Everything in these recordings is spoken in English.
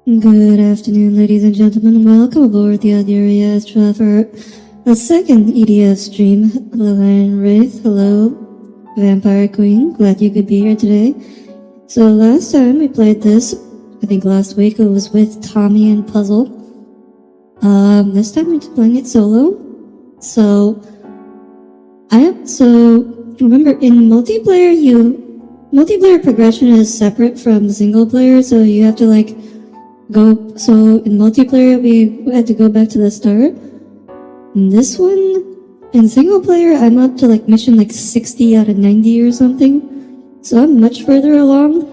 Good afternoon, ladies and gentlemen. Welcome aboard the Audire Astra for a second EDF stream. Hello, Iron Wraith. Hello, Vampire Queen. Glad you could be here today. So last time we played this, I think last week, it was with Tommy and Puzzle. This time we're playing it solo. So remember in multiplayer, multiplayer progression is separate from single player, so you have to so in multiplayer we had to go back to the start. In this one, in single player, I'm up to mission 60 out of 90 or something, so I'm much further along.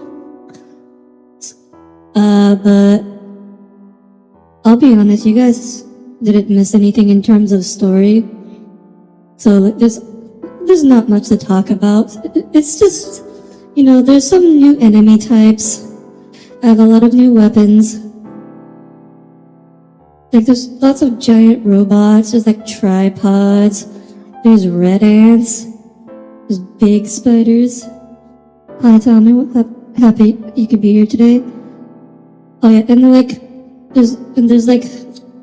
But I'll be honest, you guys didn't miss anything in terms of story, so there's not much to talk about. It's just, there's some new enemy types. I have a lot of new weapons. There's lots of giant robots, there's tripods, there's red ants, there's big spiders. Hi Tommy, happy you could be here today. Oh yeah, and there's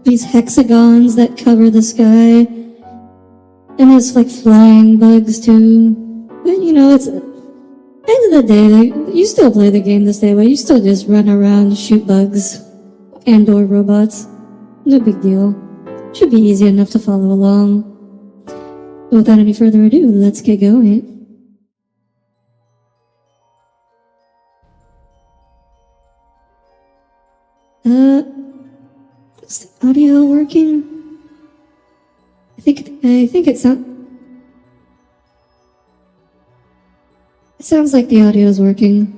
these hexagons that cover the sky. And there's flying bugs too. But it's, at the end of the day, you still play the game the same way. You still just run around, shoot bugs, and/or robots. No big deal. Should be easy enough to follow along. But without any further ado, let's get going. Is the audio working? I think it sounds like the audio is working.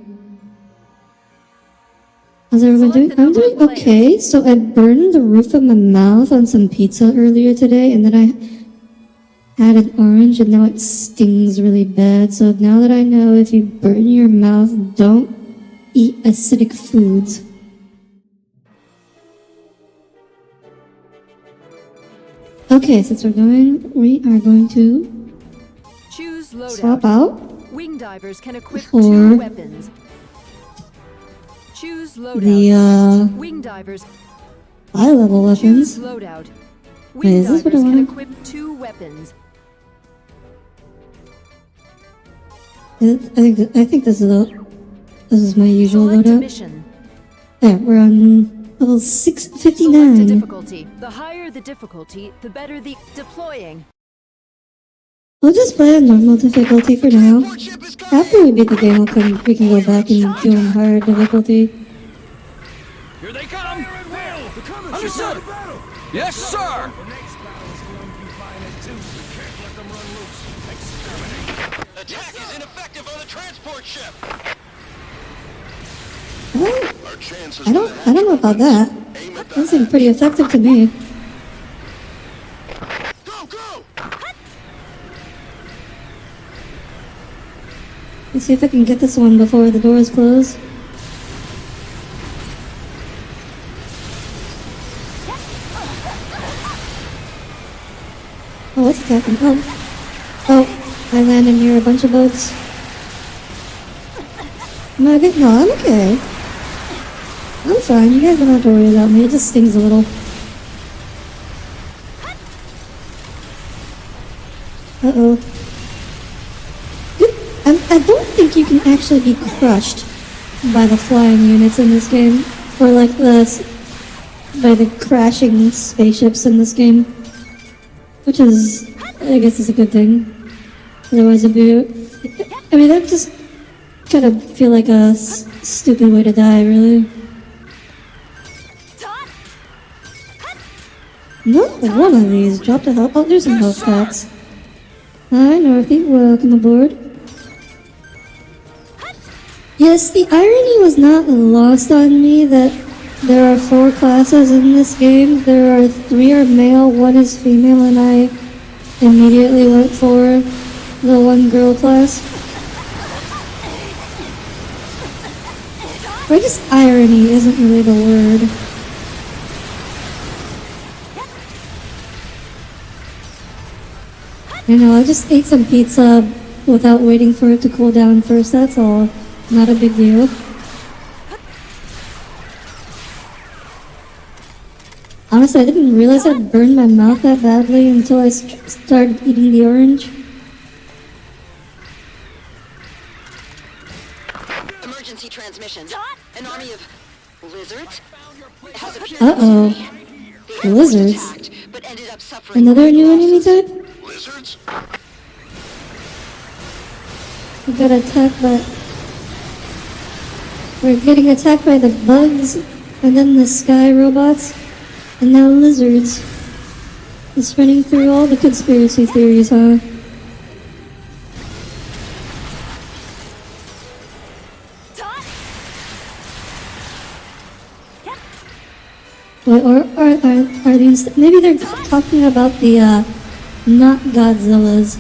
How's everyone doing? I'm doing okay. So I burned the roof of my mouth on some pizza earlier today, and then I had an orange, and now it stings really bad. So now that I know if you burn your mouth, don't eat acidic foods. Okay, since we are going to choose loadout. Swap out Wing divers can equip 2 weapons. Choose loadout. The wing divers. high level weapons. Choose loadout. Wait, Wing is this what I divers can want? equip 2 weapons. I think this is my usual Select a loadout. mission. There, we're on level Select a 659. difficulty. The higher the difficulty, the better the deploying. We'll just play on normal difficulty for now. After we beat the game, we can go back and do on higher difficulty. Here they come! Understood! Yes, sir! Attack is ineffective on the transport ship! I don't know about that. That seemed pretty effective to me. Go, go! Let's see if I can get this one before the doors close. Oh, what's attacking? Oh, I landed near a bunch of bugs. No, I'm okay. I'm fine, you guys don't have to worry about me, it just stings a little. Uh-oh. I don't think you can actually be crushed by the flying units in this game, or by the crashing spaceships in this game, which is, I guess, is a good thing. Otherwise, that just kind of feel like a stupid way to die, really. Not one of these dropped a health. Oh, there's some health packs. Hi, Northy. Welcome aboard. Yes, the irony was not lost on me that there are 4 classes in this game. There are 3 are male, 1 is female, and I immediately went for the 1 girl class. Or I guess irony isn't really the word. I just ate some pizza without waiting for it to cool down first, that's all. Not a big deal. honestly, I didn't realize I'd burned my mouth that badly until I started eating the orange. Emergency transmission. An army of lizards has appeared. Uh-oh. They Lizards? attacked, but ended up suffering Another new losses. enemy type? Lizards? We got attacked by... We're getting attacked by the bugs, and then the sky robots, and now lizards. It's running through all the conspiracy theories, huh? Wait, or are these... Maybe they're talking about the, not Godzillas.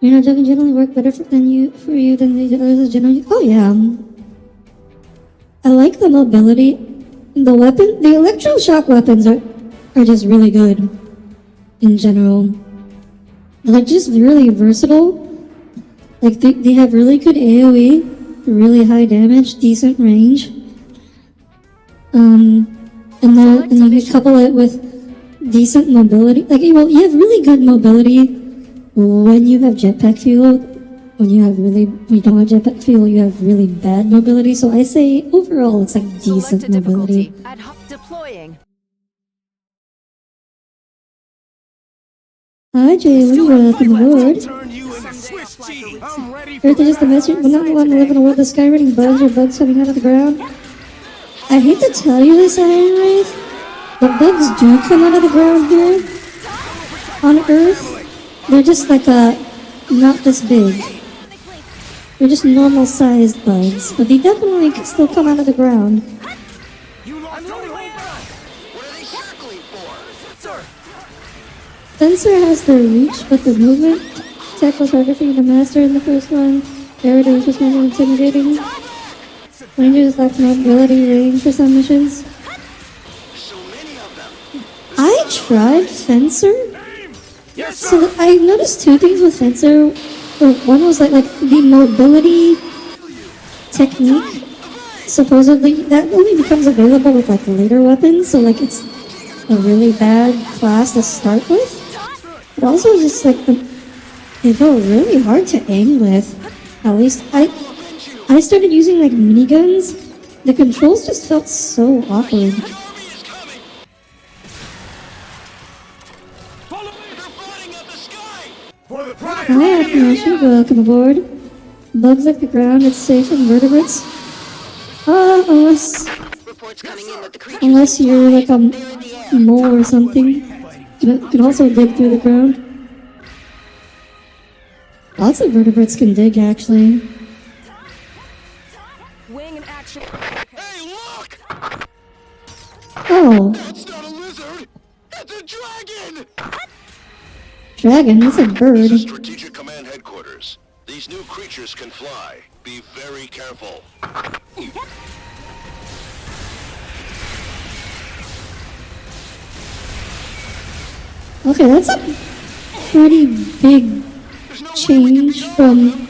You know, Juggen generally work better for you than the others generally. Oh yeah. I like the mobility. The electroshock weapons are just really good in general. They're just really versatile. Like they have really good AoE, really high damage, decent range. And then you can couple it with decent mobility. Like, well, you have really good mobility when you have jetpack fuel. When you don't have jetpack fuel, you have really bad mobility. So I say overall, it's like decent Select a mobility. difficulty. Ad hoc deploying. Hi, Jalen. Welcome aboard. Turn you into Swiss cheese. I'm ready Earth is just a message. We're not the one to live in a world of skywriting bugs or bugs coming out of the ground. I hate to tell you this, Iron Wraith, but bugs do come out of the ground here on Earth. They're just like not this big. They're just normal sized bugs, but they definitely can still come out of the ground. You lost Tony Hawk. What are they circling for? Sir. Fencer has the reach, but the movement tech was harder for you to master in the first one. Aerodynamics was more intimidating. Rangers lacked mobility range for some missions. So many of them. I tried Fencer. Yes, sir. So I noticed two things with Fencer. One was like the mobility technique. Supposedly that only becomes available with like later weapons, so like it's a really bad class to start with. But also just like they felt really hard to aim with. At least I started using like miniguns. The controls just felt so awkward. Follow me. They're flooding up the sky. For the prize. Hi, Akinashi. Welcome aboard. Bugs like the ground, it's safe from vertebrates. Reports coming in that the creatures Unless you're like a they're in the air. mole or something. You can also dig through the ground. Lots of vertebrates can dig, actually. Wing in action. Hey, look! Oh, That's not a lizard. It's a dragon. dragon, that's a This is bird. Strategic Command Headquarters. These new creatures can fly. Be very careful. Okay, that's a pretty big There's no way we can change beat all of from... them.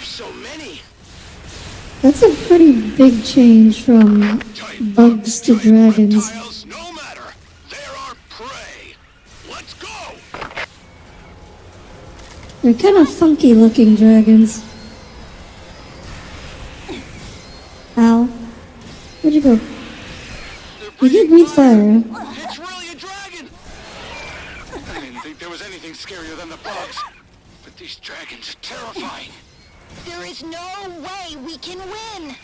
So many. That's a pretty big change from bugs to dragons. Reptiles, no matter. They're our prey. Let's go. They're kind of funky looking dragons. Ow. Where'd you go? They're You did breathe fire. It's really a dragon. I didn't think there was anything scarier than the bugs. But these dragons are terrifying. There is no way we can win.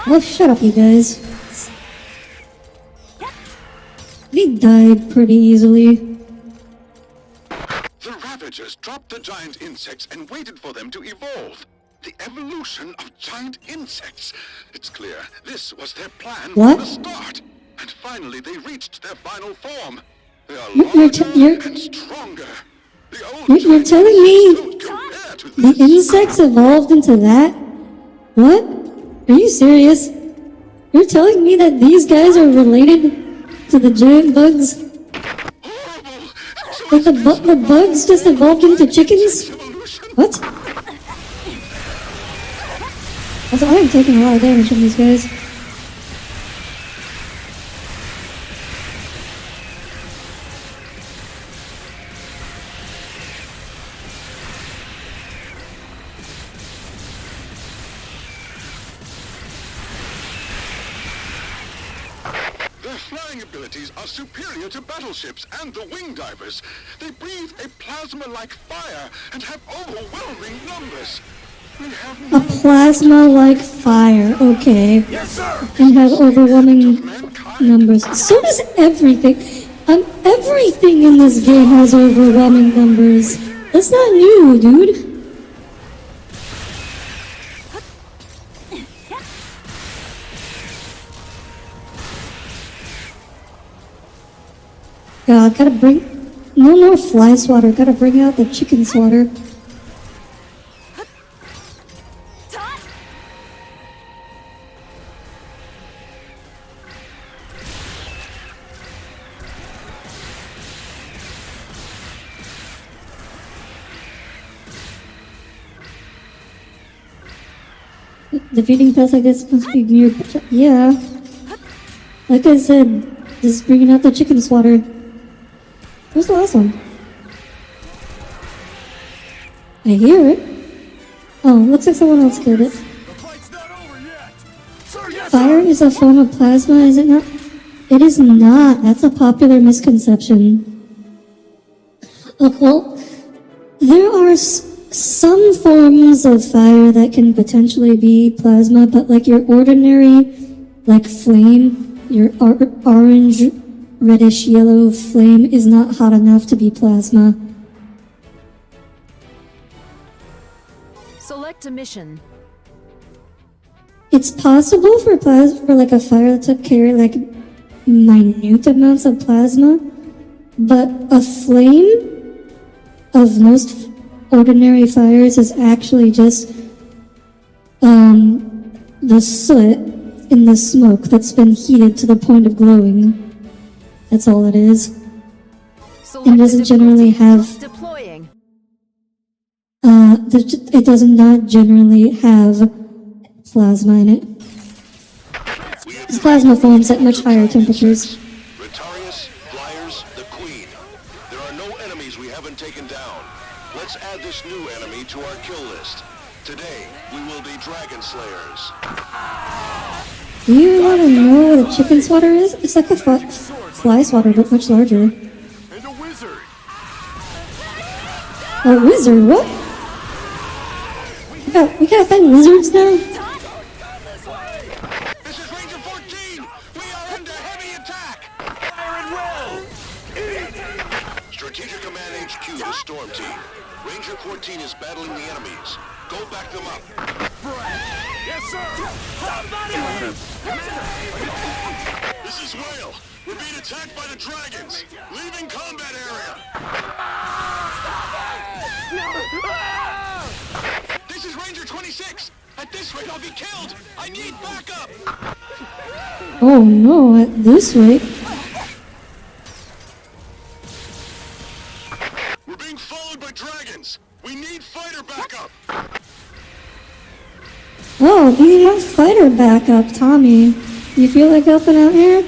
Oh, shut up, you guys. They died pretty easily. The Ravagers dropped the giant insects and waited for them to evolve. The evolution of giant insects. It's clear this was their plan What? from the start. And finally they reached their final form. They are You're larger you're- and stronger. The old You're giant telling me don't compare to the this. insects evolved into that? What? Are you serious? You're telling me that these guys are related to the giant bugs? Horrible. Like the bugs just evolved into chickens? Evolution. What? Also, I am taking a lot of damage from these guys. Their flying abilities are superior to battleships and the wing divers. They breathe a plasma-like fire and have overwhelming numbers. We have A plasma-like fire, okay. Yes, sir. And have overwhelming numbers. So does everything. Everything in this game has overwhelming numbers. That's not new, dude. God, gotta bring... No more fly swatter, gotta bring out the chicken swatter. Defeating pests like this must be mere... Yeah. Like I said, this is bringing out the chicken swatter. Where's the last one? I hear it. Oh, looks like someone else killed it. The fight's not over yet. Sir, yes, Fire is a form of plasma, is it not? It is not. That's a popular misconception. Well, there are some forms of fire that can potentially be plasma, but like your ordinary, like flame, your orange, reddish yellow flame is not hot enough to be plasma. Select a mission. It's possible for like a fire to carry like minute amounts of plasma, but a flame of most ordinary fires is actually just the soot in the smoke that's been heated to the point of glowing. That's all it is. Select It a doesn't generally difficulty. have Deploying. it does not generally have plasma in it. These plasma forms at much higher temperatures. Retarius, Flyers, the Queen. There are no enemies we haven't taken down. Let's add this new enemy to our kill list. Today, we will be Dragon Slayers. Do you want to know what a chicken swatter is? It's like a fly swatter, but much larger. and a wizard. A wizard? What? We gotta fight wizards now? This is Ranger 14! We are under heavy attack! Fire and will. Strategic Command HQ to Storm Team. Ranger 14 is battling the enemies. Go back them up. Yes, sir. Somebody. This is Whale. We're being attacked by the dragons. Leaving combat area. This is Ranger 26. At this rate, I'll be killed. I need backup. Oh no, at this rate. We're being followed by dragons. We need fighter backup. Oh, we need more fighter backup, Tommy. You feel like helping out here?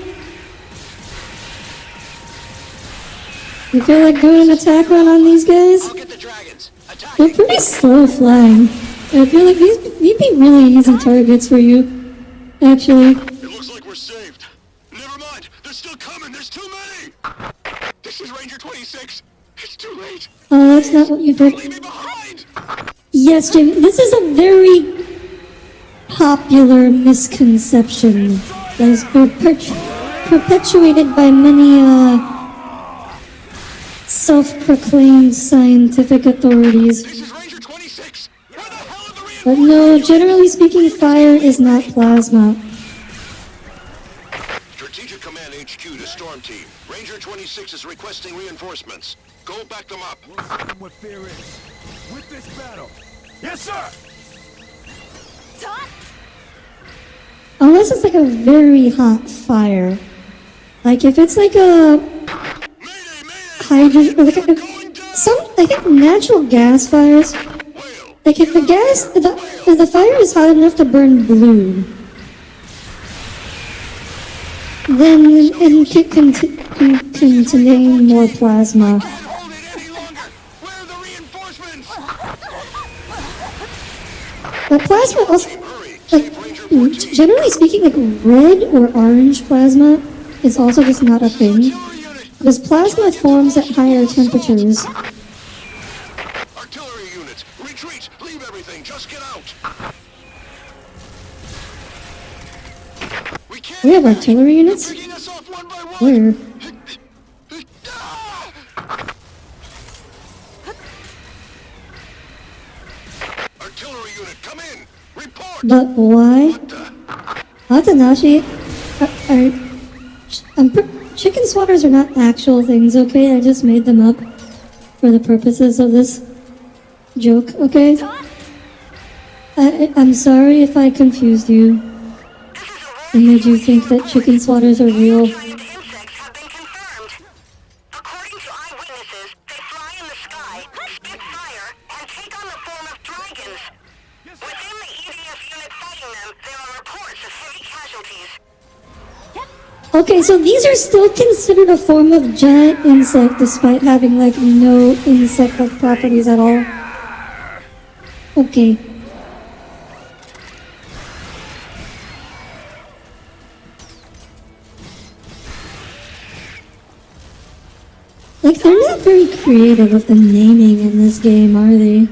You feel like doing an attack run on these guys? I'll get the dragons. Attack. They're pretty slow flying. I feel like they'd be really easy targets for you, actually. It looks like we're saved. Never mind. They're still coming. There's too many. This is Ranger 26. It's too late. Oh, that's not what you did. Leave me behind. Yes, Jimmy, this is a very popular misconception that is perpetuated by many self-proclaimed scientific authorities. This is Ranger 26. Where the hell are the reinforcements? But no, generally speaking, fire is not plasma. Strategic Command HQ to Storm Team. Ranger 26 is requesting reinforcements. Go back them up. We'll see what fear is. With this battle. Yes, sir. Unless it's like a very hot fire. Like if it's like a Mayday, mayday. hydrogen, or like Going down. I think natural gas fires, Whale. Like if if the fire is hot enough to burn blue, then it can contain more plasma. Can't hold it any longer. Where are the reinforcements? But plasma also, Hurry, like, save Ranger 14. generally speaking, like red or orange plasma is also just not a thing. Artillery unit. Because plasma forms at higher temperatures. Artillery units, retreat. Leave everything. Just get out. We can't. We have artillery units? Picking us off one by one. Where? Ah! Artillery unit, come in. Report. But why? What the? Watanashi, chicken swatters are not actual things, okay? I just made them up for the purposes of this joke, okay? I'm sorry if I confused you and made you think that chicken swatters are real. Giant insects have been confirmed. According to eyewitnesses, they fly in the sky, spit fire, and take on the form of dragons. Within the EDF unit fighting them, there are reports of heavy casualties. Okay, so these are still considered a form of giant insect despite having like no insect-like properties at all. Okay. Like, they're not very creative with the naming in this game, are they?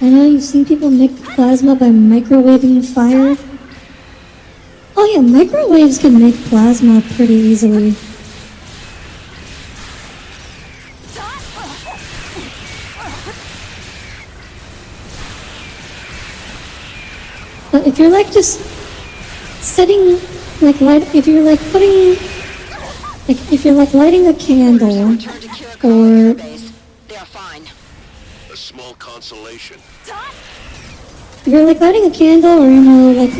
I know you've seen people make plasma by microwaving fire. Oh yeah, microwaves can make plasma pretty easily. But if you're like just setting, like if you're like putting, like if you're like lighting a candle, Return to Kiriko or base. They are fine. A small consolation. if you're like lighting a candle, or you know, like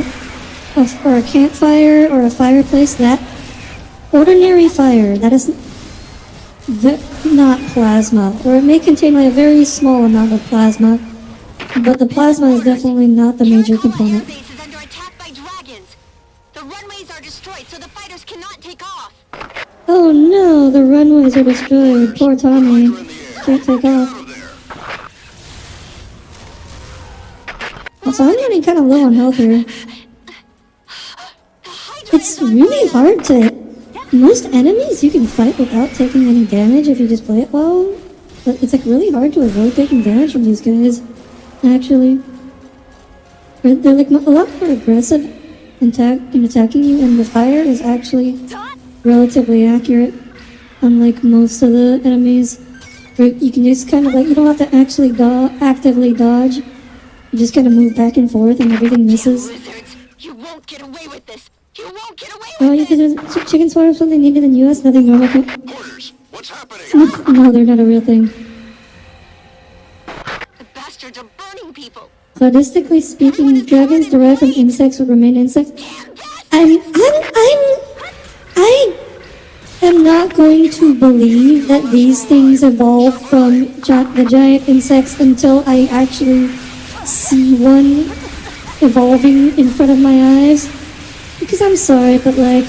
or a campfire or a fireplace, that ordinary fire that is not plasma, or it may contain like a very small amount of plasma, but the plasma is definitely not the major component. Base is under attack by dragons. The runways are destroyed, so the fighters cannot take off. Oh no, the runways are destroyed. Poor Tommy. Can't take off. Also, I'm running kind of low on health here. It's really hard to... Most enemies you can fight without taking any damage if you just play it well. But it's like really hard to avoid taking damage from these guys, actually. They're like a lot more aggressive in attacking you, and the fire is actually relatively accurate, unlike most of the enemies. Where you can just kind of like, you don't have to actually actively dodge. You just kind of move back and forth and everything misses. Wizards, you won't get away with this. You won't get away Oh, with you this. think chicken swatter is something needed in the US? Nothing normal. Orders. What's happening? No, they're not a real thing. The bastards are burning people. Statistically speaking, dragons derived from insects would remain insects. I am not going to believe that these things evolved from the giant insects until I actually see one evolving in front of my eyes. Because I'm sorry, but like,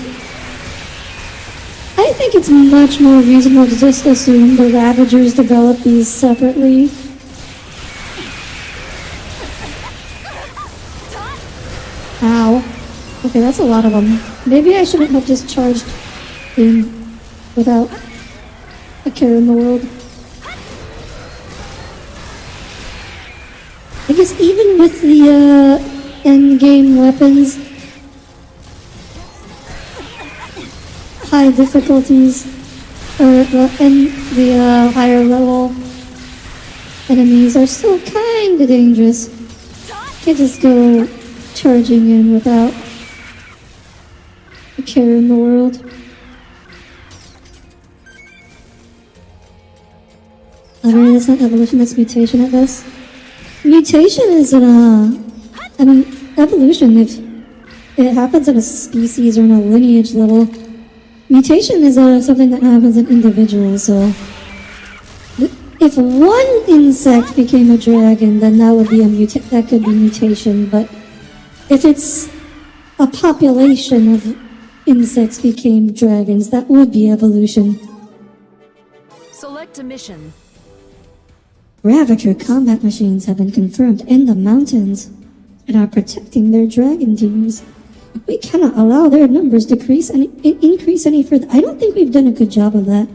I think it's much more reasonable to just assume the Ravagers developed these separately. Ow. Okay, that's a lot of them. Maybe I shouldn't have just charged in without a care in the world. I guess even with the end-game weapons, high difficulties, or the higher level enemies are still kind of dangerous. Can't just go charging in without a care in the world. Oh, really, that's not evolution, that's mutation at best. Mutation is evolution, if it happens at a species or in a lineage level. Mutation is something that happens in individuals, so if one insect became a dragon, then that would be that could be mutation. But if it's a population of insects became dragons, that would be evolution. Select a mission. Ravager combat machines have been confirmed in the mountains and are protecting their dragon teams. We cannot allow their numbers increase any further. I don't think we've done a good job of that.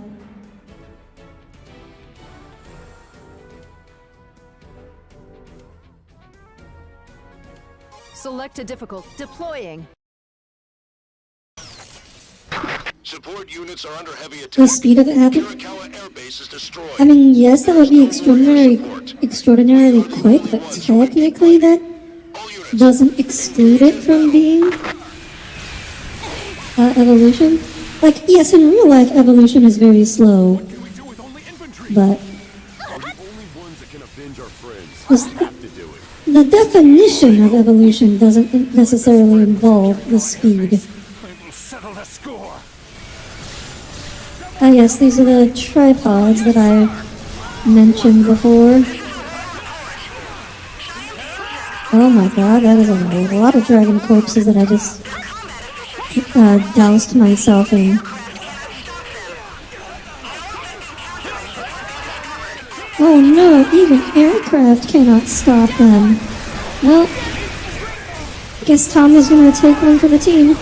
Select a difficult. Deploying. Support units are under heavy attack. The speed of it happened. Kirikawa Air Base is destroyed. I mean, yes, that would be extraordinarily quick, but technically that doesn't exclude it from being evolution. Like, yes, in real life, evolution is very slow, What can we do with only infantry? but We're the only ones that can avenge our friends. Was- We have to do it. the definition of evolution doesn't necessarily involve the speed. I will settle the score. Ah, yes, these are the tripods that I mentioned before. Oh my god, that is a lot of dragon corpses that I just doused myself in. Oh no, even aircraft cannot stop them. Well, guess Tom is gonna take one for the team.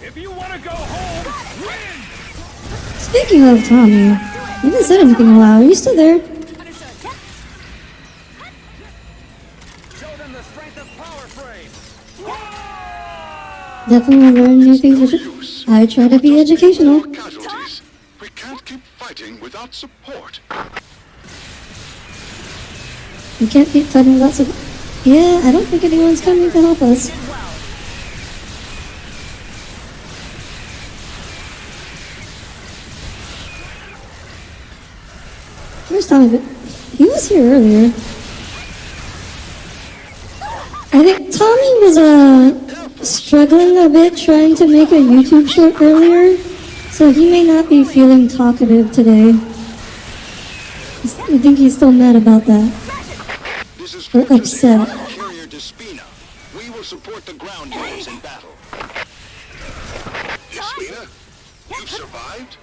If you want to go home, win! Speaking of Tommy, you haven't said anything in a while. Are you still there? Show them the strength of power frame. Definitely learn new things. I try to be educational. More casualties. We can't keep fighting without support. We can't keep fighting without support. Yeah, I don't think anyone's coming to help us. Where's Tommy? He was here earlier. I think Tommy was struggling a bit trying to make a YouTube short earlier, so he may not be feeling talkative today. I think he's still mad about that. This is Or Fortress upset. Carrier Despina. We will support the ground units in battle. Despina, you've survived?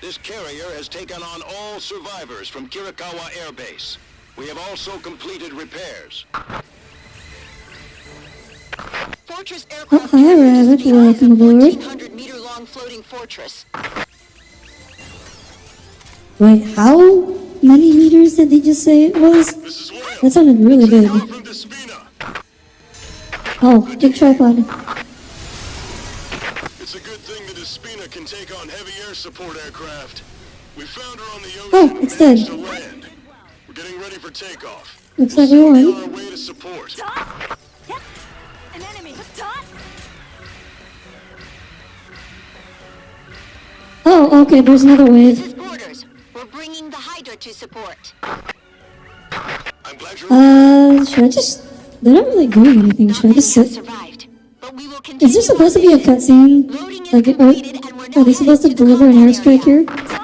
This carrier has taken on all survivors from Kirikawa Air Base. We have also completed repairs. Fortress Oh, aircraft hi, carrier Rabbit. Despina is a Welcome aboard. 1,400-meter-long floating fortress. Wait, how many meters did they just say it was? Mrs. Whale, That sounded really big. from Despina. Oh, big tripod. It's a good thing that Despina can take on heavy air support aircraft. We found her on the ocean Oh, and it's managed dead. to land. We're getting ready for takeoff. Looks like we We'll be on won. our way to support. An enemy. Oh, okay, there's another This wave. is Borders. We're bringing the Hydra to support. I'm glad you're Should I just... They're not really doing anything. Should I just Have sit? survived, but we will continue. Is there supposed to be a cutscene? Loading is Like, completed and we're now are they supposed to heading to deliver an combat airstrike area. here?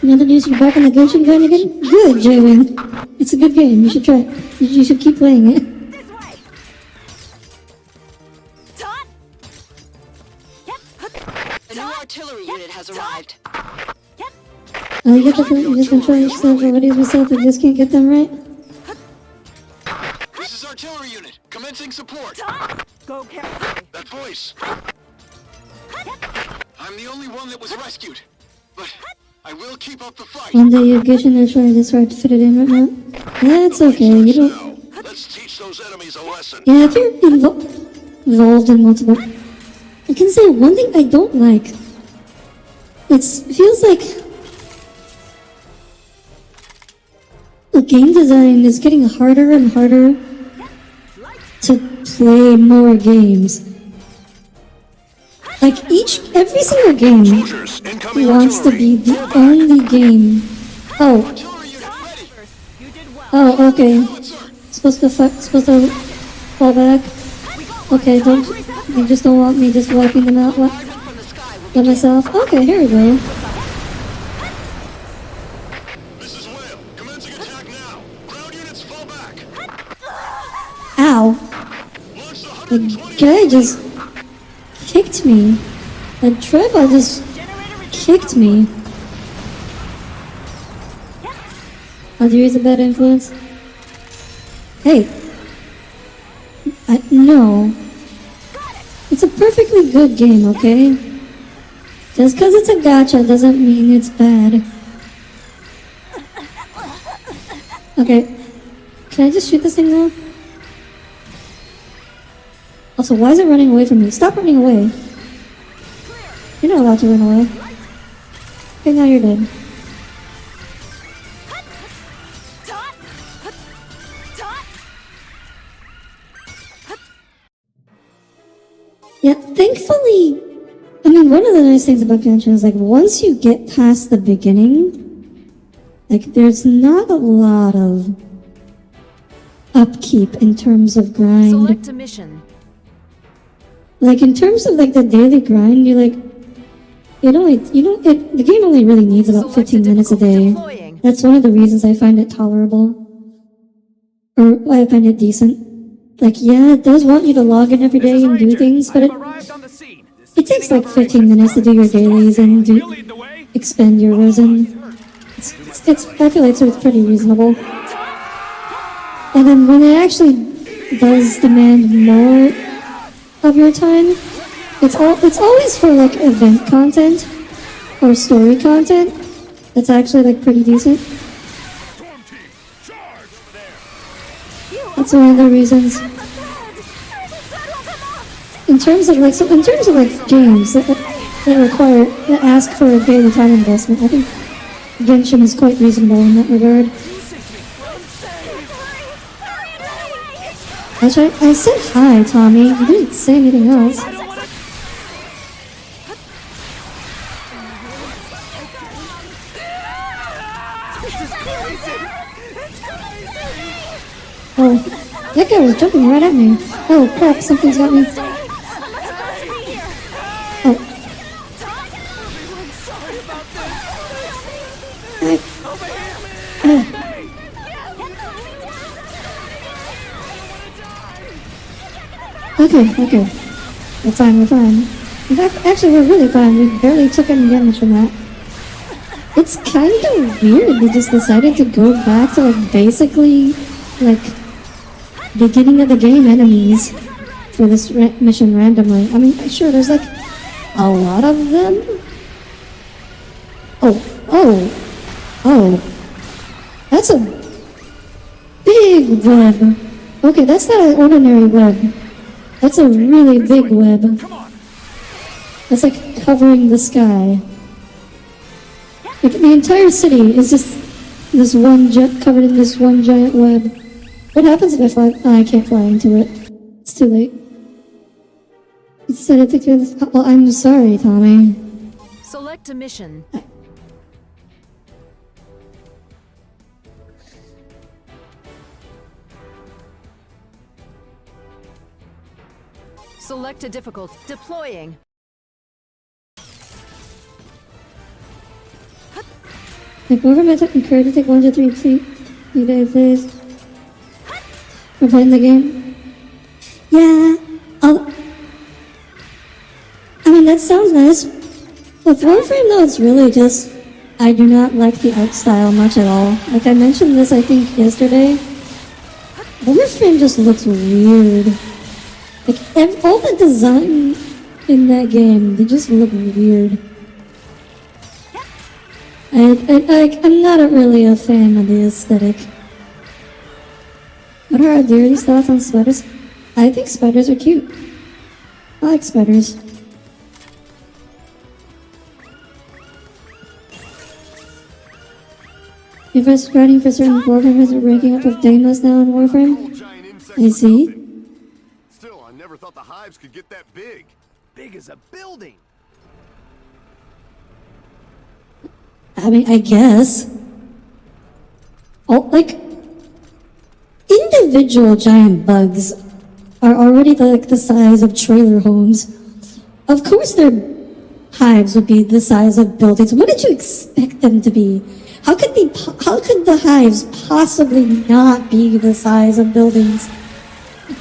Now that you're back on the Genshin gun again? Good, J-Wing. It's a good game. You should try it. You should keep playing it. This way. Tot. A new artillery unit has arrived. You just control yourself abilities myself and just can't get them right? This is artillery unit. Commencing support. Go carefully. That voice. I'm the only one that was rescued. But I will keep up the fight. One day you're Genshin and trying this hard to fit it in right now. That's okay. You don't... Now, let's teach those enemies a lesson. Yeah, if you're involved in multiple... I can say one thing I don't like. It feels like... the game design is getting harder and harder to play more games. Like every single game Soldiers, incoming wants to artillery. be the only game Oh, Artillery unit ready. You did well. oh, okay. Good, sir. Supposed to fall back. Okay, don't, you just don't want me just wiping them out From the sky will by myself? Okay, here we go. This is Whale. Commencing attack now. Ground units fall back. Ow. Launch the The 120. guy just kicked me. The tripod just kicked me. Audire's a bad influence. Hey. No. It's a perfectly good game, okay? Just because it's a gacha doesn't mean it's bad. Okay. Can I just shoot this thing now? Also, why is it running away from me? Stop running away. You're not allowed to run away. Okay, now you're dead. Yeah, thankfully, I mean, one of the nice things about Genshin is, like, once you get past the beginning, like, there's not a lot of upkeep in terms of grind. Select a mission. Like, in terms of, like, the daily grind, you're like, the game only really needs about 15 minutes a day. Deploying. That's one of the reasons I find it tolerable. Or why I find it decent. Like, yeah, it does want you to log in every day and do things, but Arrived on the scene. it takes like 15 minutes to do your dailies and You lead the way. expend your resin. I feel like so it's pretty reasonable. And then when it actually does demand more of your time, it's always for like event content or story content. That's actually like pretty decent. Storm team, charge over there. That's one of the reasons. In terms of like games that ask for a daily time investment, I think Genshin is quite reasonable in that regard. I said hi, Tommy. You didn't say anything else. Oh, that guy was jumping right at me. Oh crap, something's got me. Oh. Okay. We're fine. In fact, actually, we're really fine. We barely took any damage from that. It's kind of weird they just decided to go back to, like, basically, like, beginning of the game enemies for this mission randomly. I mean, sure, there's, like, a lot of them. Oh. That's a big web. Okay, that's not an ordinary web. That's a really big web. That's like covering the sky. Like the entire city is just this one jet covered in this one giant web. What happens if I fly? Oh, I can't fly into it. It's too late. You decided to do this. Well, I'm sorry, Tommy. Select a mission. Select a difficult. Deploying. Like, overmatch encouraged to take 1 to 3 feet. You guys, please. We're playing the game. Yeah. I mean, that sounds nice. With Warframe, though, it's really just... I do not like the art style much at all. Like, I mentioned this, I think, yesterday. Warframe just looks weird. Like, all the design in that game, they just look weird. I'm not really a fan of the aesthetic. What are Audire's thoughts on spiders? I think spiders are cute. I like spiders. If I'm writing for certain programmers are breaking up with demos now in Warframe. I see. Still, I never thought the hives could get that big. Big as a building. I mean, I guess. like, individual giant bugs are already the size of trailer homes. Of course their hives would be the size of buildings. What did you expect them to be? How could the hives possibly not be the size of buildings?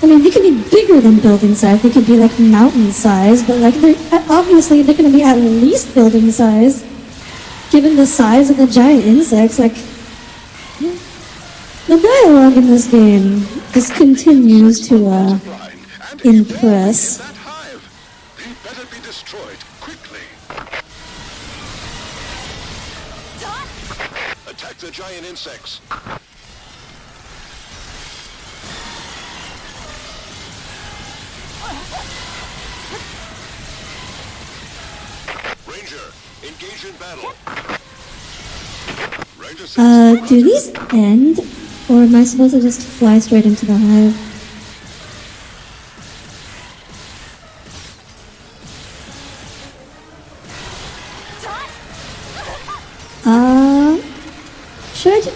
I mean, they could be bigger than building size. They could be like mountain size, but like obviously they're going to be at least building size, given the size of the giant insects. Like, the dialogue in this game just continues to impress. That hive. He better be destroyed quickly. Attack the giant insects. Ranger, engage in battle. Ranger Do these end, or am I supposed to just fly straight into the hive?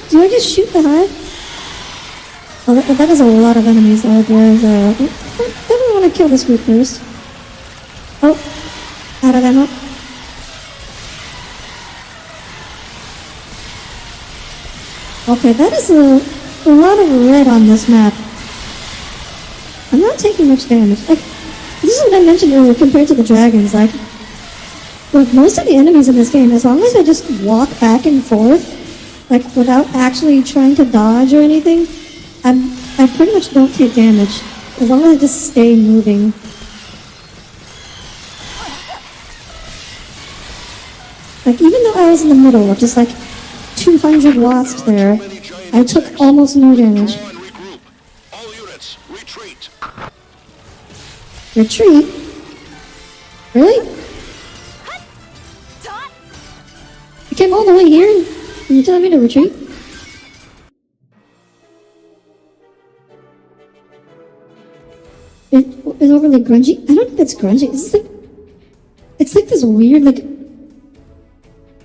Do I just shoot the hive? Oh, that is a lot of enemies out there. I definitely want to kill this group first. Oh, out of ammo. Okay, that is a lot of red on this map. I'm not taking much damage. Like, this is what I mentioned earlier compared to the dragons. Like, with most of the enemies in this game, as long as I just walk back and forth, like without actually trying to dodge or anything, I pretty much don't take damage. As long as I just stay moving. Like, even though I was in the middle of just like 200 wasps there, I took almost no damage. regroup. All units, retreat. Retreat? Really? I came all the way here and you're telling me to retreat? It's overly grungy. I don't think it's grungy. It's like this weird, like,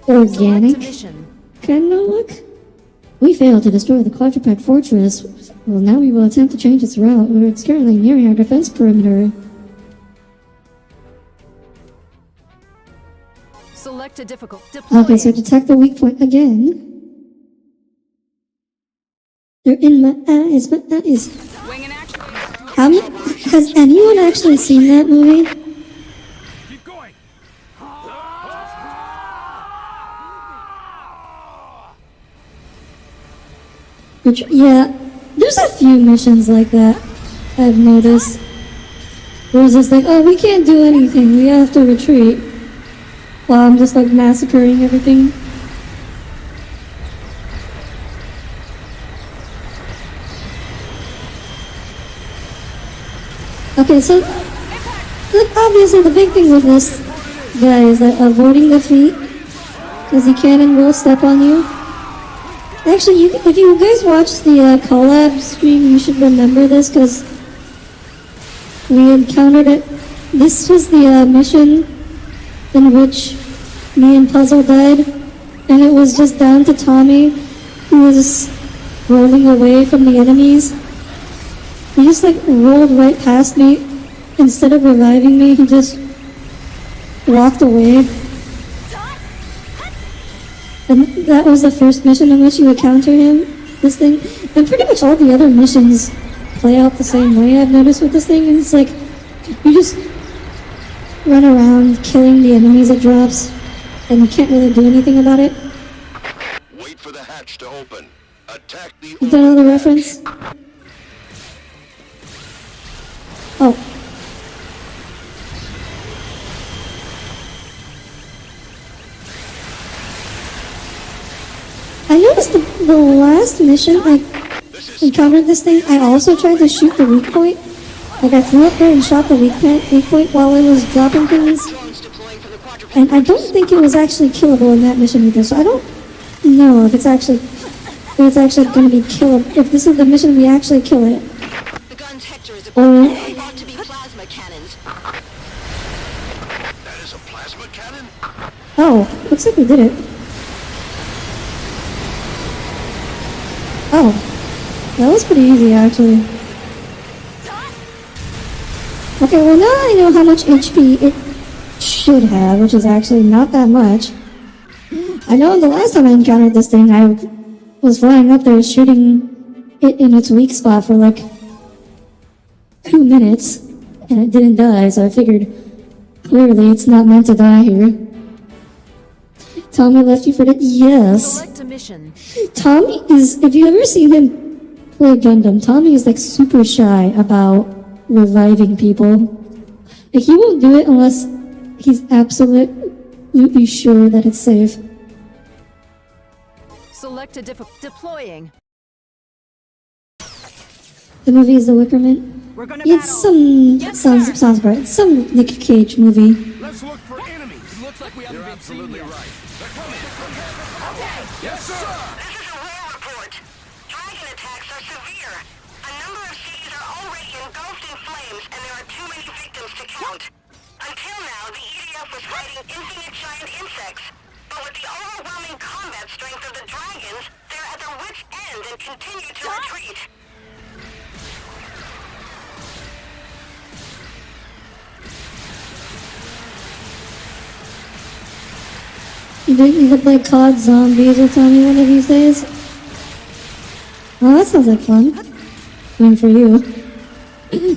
organic kind of look. We failed to destroy the quadruped fortress. Well, now we will attempt to change its route. It's currently nearing our defense perimeter. Select a difficult. Deploy. Okay, so detect the weak point again. They're in my eyes, my eyes. Wing in action. Has anyone actually seen that movie? Keep going. Yeah, there's a few missions like that I've noticed. Where it's just like, oh, we can't do anything, we have to retreat. While I'm just like massacring everything. Okay, so look, obviously the big thing with this guy is like avoiding the feet, because he can and will step on you. Actually, if you guys watch the collab stream, you should remember this, because we encountered it. This was the mission in which me and Puzzle died, and it was just down to Tommy, who was rolling away from the enemies. He just like rolled right past me. Instead of reviving me, he just walked away. And that was the first mission in which you encounter him, this thing. And pretty much all the other missions play out the same way, I've noticed with this thing. And it's like, you just run around killing the enemies it drops, and you can't really do anything about it. Wait for the hatch to open. Attack the. You don't know the reference? Oh. I noticed the last mission I encountered this thing, I also tried to shoot the weak point. Like I flew up there and shot the weak point while it was dropping things. And I don't think it was actually killable in that mission either, so I don't know if it's actually going to be killable. If this is the mission we actually kill it. The gun's Hector is Or about to be plasma cannons. That is a plasma cannon? oh, looks like we did it. Oh, that was pretty easy actually. Okay, well now I know how much HP it should have, which is actually not that much. I know the last time I encountered this thing, I was flying up there shooting it in its weak spot for like 2 minutes, and it didn't die, so I figured clearly it's not meant to die here. Tommy left you for dead? Yes. Select a mission. Tommy is, if you ever seen him play Gundam, Tommy is like super shy about reviving people. Like he won't do it unless he's absolutely sure that it's safe. Select a deploying. The movie is The Wicker Man. We're gonna It's some, sounds right. It's some Nick Cage movie. Let's look for enemies. Looks like we haven't You're been seen absolutely yet. right. Yes, sir! This is a war report. Dragon attacks are severe. A number of cities are already engulfed in flames, and there are too many victims to count. Until now, the EDF was fighting infinite giant insects. But with the overwhelming combat strength of the dragons, they're at their wits' end and continue to retreat. You think you could play COD Zombies with Tommy one of these days? Well, that sounds like fun. I mean, for you.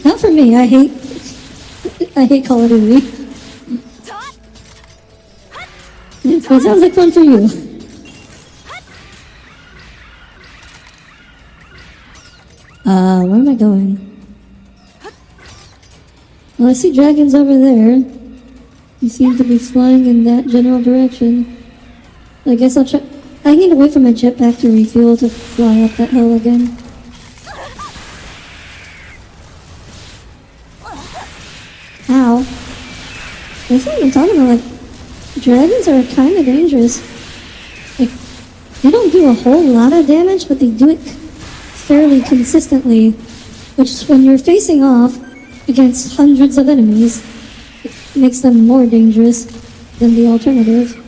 Not for me, I hate Call of Duty. But it sounds like fun for you. Where am I going? Well, I see dragons over there. You seem to be flying in that general direction. I guess I'll try. I need to wait for my jetpack to refuel to fly up that hill again. Ow. That's what I'm talking about. Like, dragons are kind of dangerous. Like, they don't do a whole lot of damage, but they do it fairly consistently. Which, when you're facing off against hundreds of enemies, it makes them more dangerous than the alternative.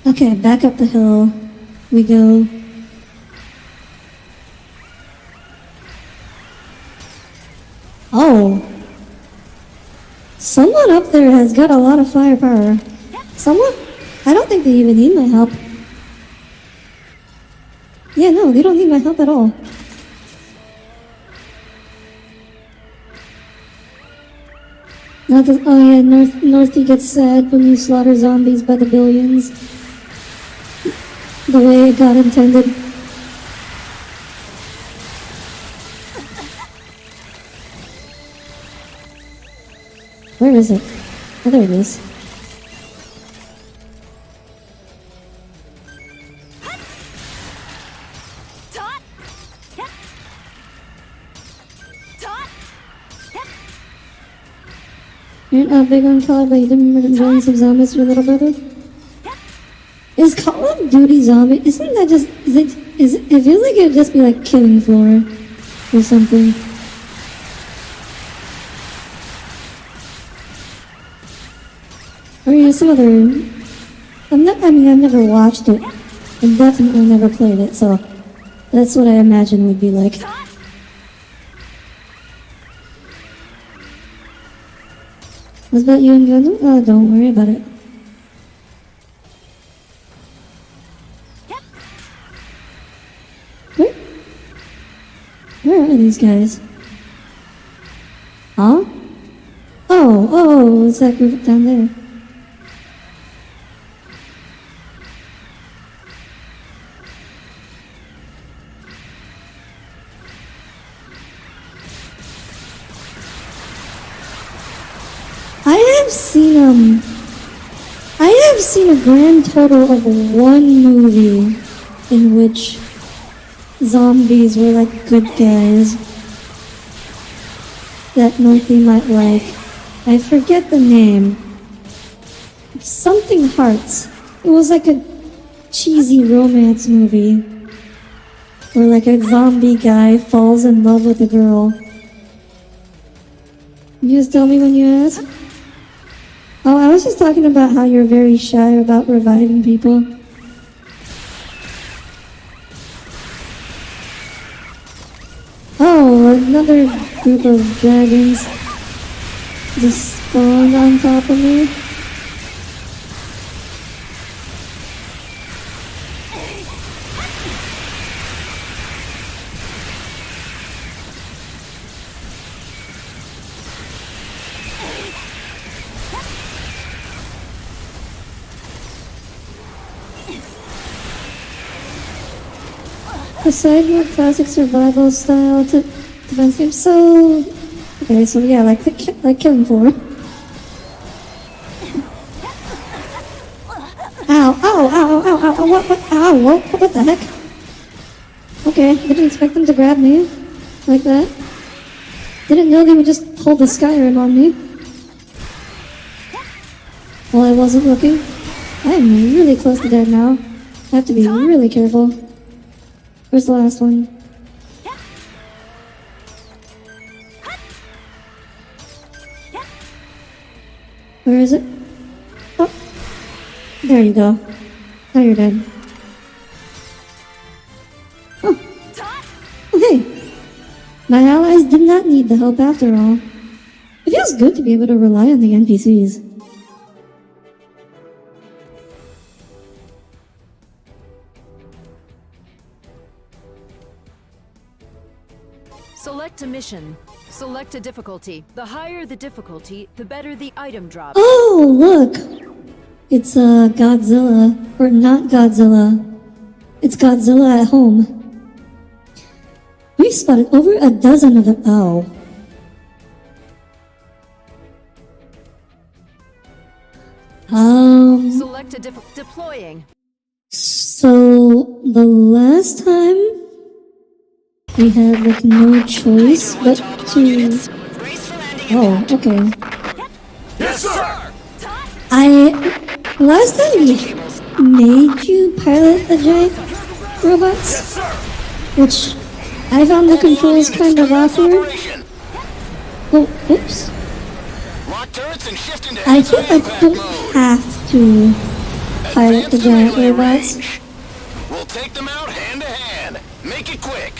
Okay, back up the hill we go. Oh. Someone up there has got a lot of firepower. Someone? I don't think they even need my help. Yeah, no, they don't need my help at all. Not the, oh yeah, Northy gets sad when you slaughter zombies by the billions. The way God intended. Where is it? Oh, there it is. You're not big on COD, but you didn't join some zombies for your little brother? Is Call of Duty zombie? Isn't that just? It feels like it'd just be like Killing Floor or something. Or yeah, some other. I've never watched it, and definitely never played it, so that's what I imagine would be like. What about you and Gundam? Oh, don't worry about it. Where are these guys? Huh? Oh, it's that group down there. I have seen a grand total of one movie in which zombies were like good guys that Northy might like. I forget the name. Something Hearts. It was like a cheesy romance movie where like a zombie guy falls in love with a girl. You just tell me when you ask. Oh, I was just talking about how you're very shy about reviving people. Oh, another group of dragons just spawned on top of me. Aside from classic survival style defense game, so okay, so yeah, like Killing Floor. Ow! Ow! Ow! Ow! Ow! What? Ow! What the heck? Okay, didn't expect them to grab me like that. Didn't know they would just pull the Skyrim on me while I wasn't looking. I am really close to dead now. I have to be really careful. Where's the last one? Where is it? Oh, there you go. Now you're dead. Oh, hey! My allies did not need the help after all. It feels good to be able to rely on the NPCs. Select a mission. Select a difficulty. The higher the difficulty, the better the item drop. Oh, look! It's Godzilla. Or not Godzilla. It's Godzilla at home. We've spotted over a dozen of them. Oh. Select a deploying. So, the last time we had like no choice but to... Oh, okay. Yes, sir! Last time we made you pilot the giant robots, Yes, sir! which I found the controls kind of awkward. Oh, oops. Lock turrets and shift into I think I don't have to pilot the giant robots. We'll take them out hand to hand. Make it quick.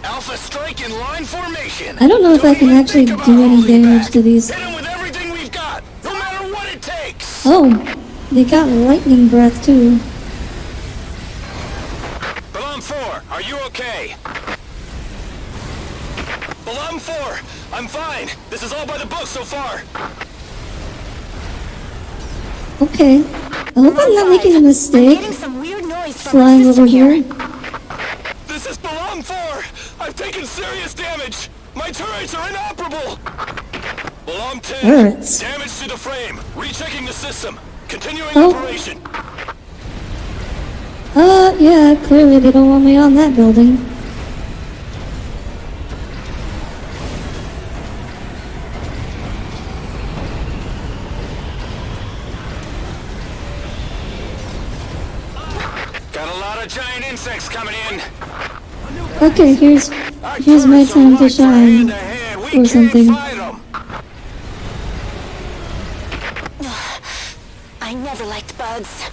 Alpha strike in line formation. I don't know if I can actually do any damage to these. Hit them with everything we've got, no matter what it takes. Oh, they got lightning breath too. Balam 4, are you okay? Balam 4, I'm fine. This is all by the book so far. Okay. I hope I'm not making a mistake Getting some weird noise from flying my over system here. This is Balam 4. I've taken serious damage. My turrets are inoperable. Balam 10. Turrets? Damage to the frame. Rechecking the system. Continuing Oh. operation. Yeah, clearly they don't want me on that building. Got a lot of giant insects coming in. Okay, here's my time to shine, or something. I never liked bugs.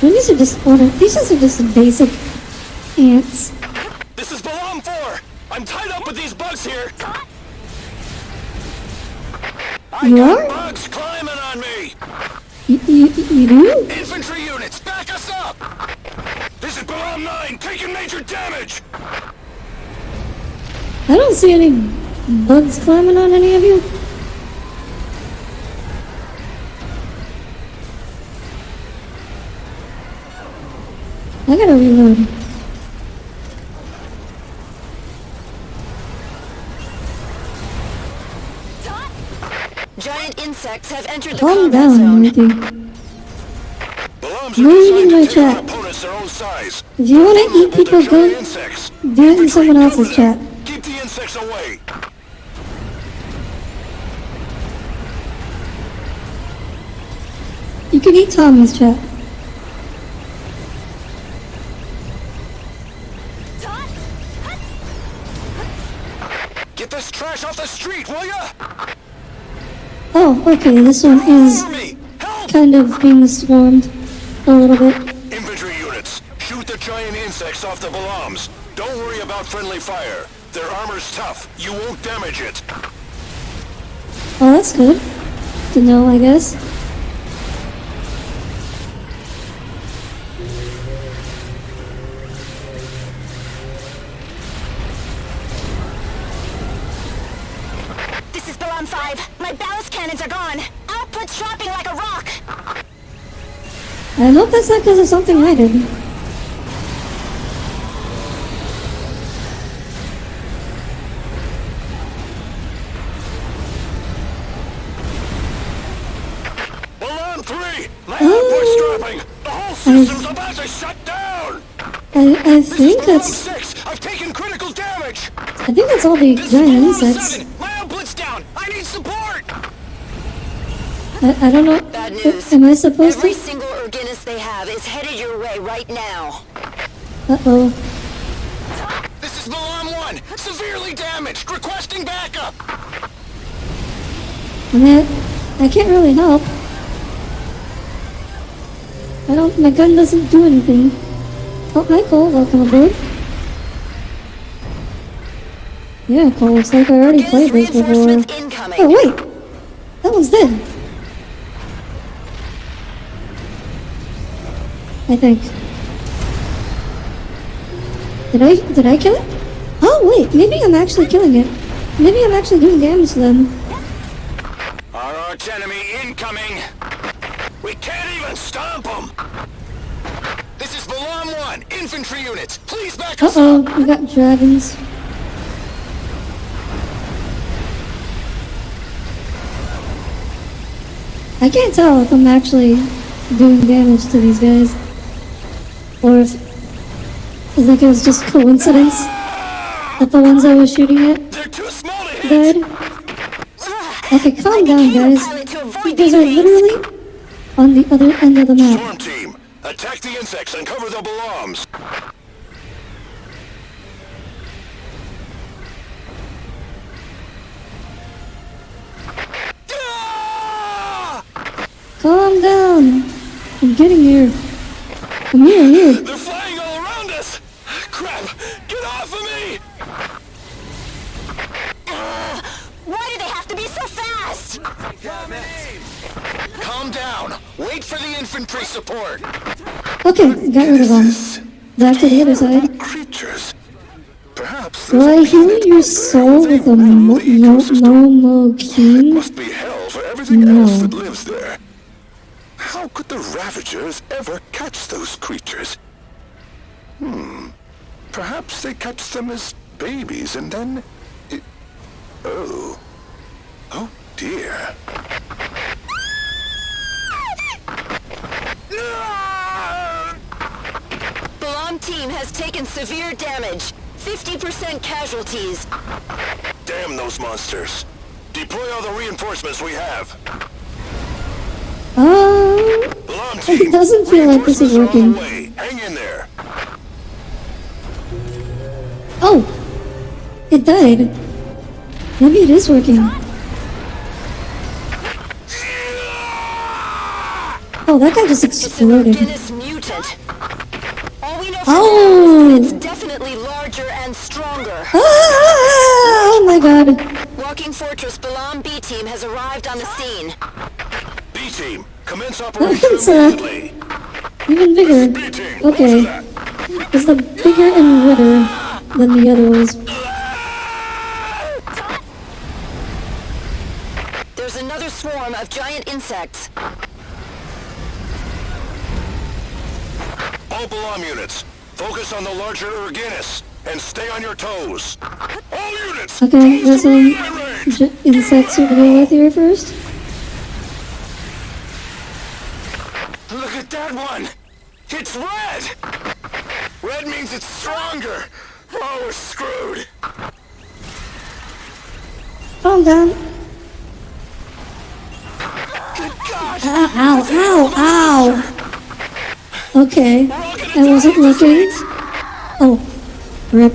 These are just basic ants. This is Balam 4. I'm tied up with these bugs here. I You got are? bugs climbing on me. You do? Infantry units, back us up. This is Balam 9, taking major damage. I don't see any bugs climbing on any of you. I gotta reload. Giant insects have entered the Calm combat down, zone. Morty. Balam's Maybe are in my designed to take on chat. opponents their own size. If you wanna eat Vulnerable to people's giant guns, insects. do it in someone Infantry, else's cover chat. them. Keep the insects away. You can eat Tommy's, chat. Get this trash off the street, will ya? Oh, okay, this one is Me! Help! kind of being swarmed a little bit. Infantry units, shoot the giant insects off the bombs. Don't worry about friendly fire. Their armor's tough. You won't damage it. Oh, that's good to know, I guess. This is Balloon 5. My ballast cannons are gone. Output's dropping like a rock. I hope that's not because of something I did. Balloon 3! My output's dropping! The whole system's about to shut down! I This is think Balloon that's 6! I've taken critical damage! I think that's all the This is giant Balloon insects. 7! My output's down! I need support! I don't know. Bad news. Am I supposed Every to? single Organist they have is headed your way right now. Uh-oh. This is Balloon 1! Severely damaged! Requesting backup! I can't really help. My gun doesn't do anything. Oh, hi Cole, welcome aboard. Yeah, Cole, looks like I already played this before. Reinforcements incoming. Oh, wait! That one's dead. I think. Did I kill it? Oh, wait, maybe I'm actually killing it. Maybe I'm actually doing damage to them. Our arch enemy incoming! We can't even stomp them! This is Balloon 1! Infantry units! Please back us Uh-oh, up! we got dragons. I can't tell if I'm actually doing damage to these guys. Or if it was just coincidence that the ones I was shooting at They're too small to hit! died. Okay, calm down, guys. You guys are literally on the other end of the map. Storm team, attack the insects and cover the bombs! Calm down. I'm getting here. I'm here. They're flying all around us! Crap! Get off of me! Why do they have to be so fast? Calm down! Wait for the infantry support! Okay, got rid of them. Back to the other side. Creatures. Perhaps Will I heal your soul with a Momo King? must be hell for everything else that lives there. How could the Ravagers ever catch those creatures? Perhaps they catch them as babies and then... Oh. Oh dear. Balloon team has taken severe damage. 50% casualties. Damn those monsters. Deploy all the reinforcements we have. Alarm team, It doesn't feel like this is reinforcements are on working. the way. Hang in there. Oh! It died. Maybe it is working. Oh, that guy just It's an exploded. Guinness mutant. All we know for Oh! now is it's definitely larger and stronger. Ah! Oh my god. Walking Fortress Balam B team has arrived on the scene. B team, commence operation It's immediately. even bigger. B team, Okay. roger that. It's the bigger and redder than the other ones. There's another swarm of giant insects. All Balam units, focus on the larger Urginus and stay on your toes. All units, Okay, close there's to some melee range. insects to go with here first. Look at that one! It's red! Red means it's stronger! Oh, we're screwed! Calm down. Good God! Ow, ow, ow! Okay, I wasn't looking. Oh, rip.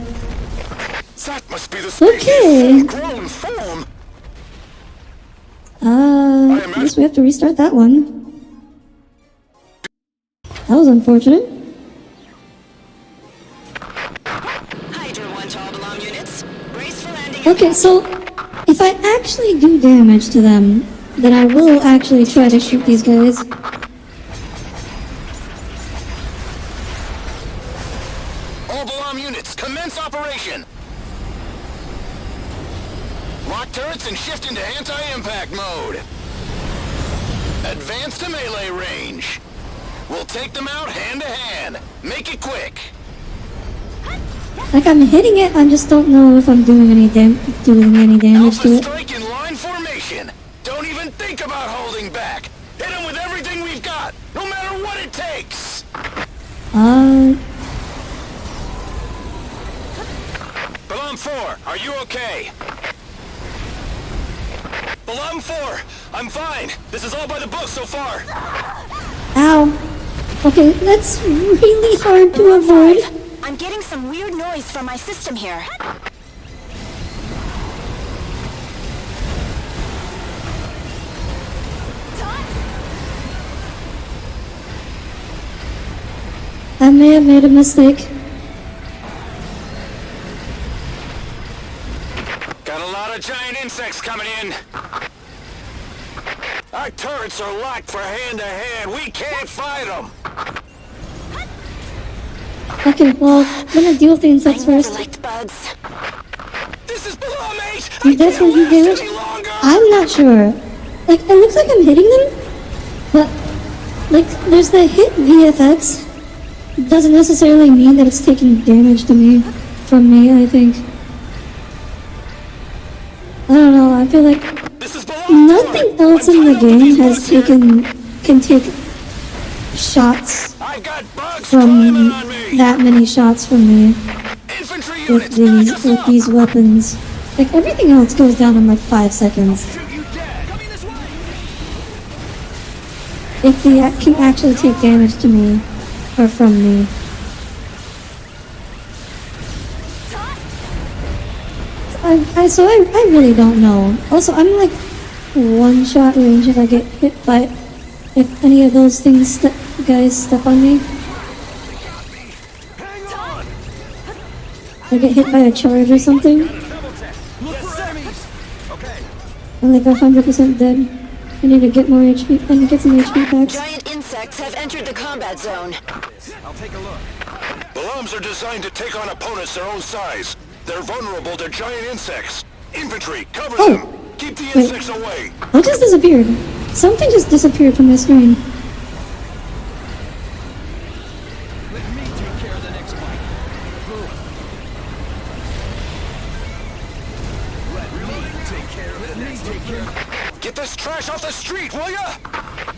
That must be the Okay. spaceship's grown form. I guess we have to restart that one. That was unfortunate. Hydra 1 to all alarm units. Brace for landing. Okay, so if I actually do damage to them, then I will actually try to shoot these guys. All Balam units, commence operation. Lock turrets and shift into anti-impact mode. Advance to melee range. We'll take them out hand to hand. Make it quick. Like, I'm hitting it, I just don't know if I'm doing any damage to Alpha it. strike in line formation. Don't even think about holding back. Hit them with everything we've got, no matter what it takes. Balam 4, are you okay? Balam 4, I'm fine. This is all by the book so far. Ow. Okay, that's really hard to avoid. I'm getting some weird noise from my system here. I may have made a mistake. Got a lot of giant insects coming in. Our turrets are locked for hand-to-hand. We can't fight them. Okay, well, I'm gonna deal with the insects I never first. liked bugs. This is Balam 8. You I can't definitely last do. any longer. I'm not sure. Like, it looks like I'm hitting them, but, like, there's the hit VFX. Doesn't necessarily mean that it's taking damage to me, from me, I think. I don't know, I feel like This is Balam 4. nothing else in the game can take shots I've got bugs from climbing on me. that many shots from me Infantry with units, back us up. these weapons. Like, everything else goes down in like 5 seconds. Shoot you dead. Coming this way. If they can actually take damage to me, or from me. I really don't know. Also, I'm like 1-shot range if I get hit by, if any of those things guys step on me. Hang on. If I get hit by a charge or something, Look for enemies. Okay. I'm like 100% dead. I need to get more HP, I need to get some HP packs. Giant insects have entered the combat zone. I'll take a look. Balams are designed to take on opponents their own size. They're vulnerable to giant insects. Infantry, cover Oh. them. Keep the insects away. What just disappeared? Something just disappeared from the screen. Let me take care of the next fight. Get this trash off the street, will ya?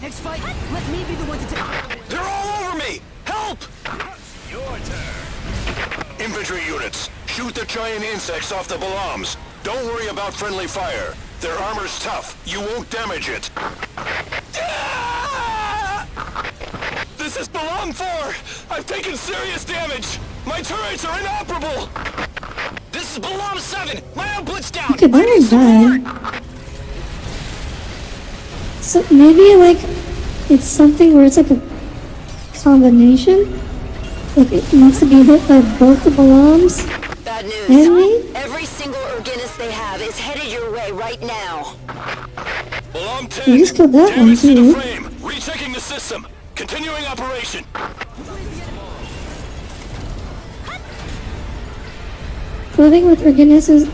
Next fight, let me be the one to take. They're all over me! Help! Your turn. Infantry units, shoot the giant insects off the Balams. Don't worry about friendly fire. Their armor's tough. You won't damage it. Ah! This is Balam 4! I've taken serious damage! My turrets are inoperable! This is Balam 7! My output's down! Okay, that one died. So maybe like it's something where it's like a combination. Like it needs to be hit by both the Balams Bad news. and me. Every single Organis they have is headed your way right now. Balam 10! We just killed that one Damage to the too. frame! Rechecking the system! Continuing operation! Living with Organis is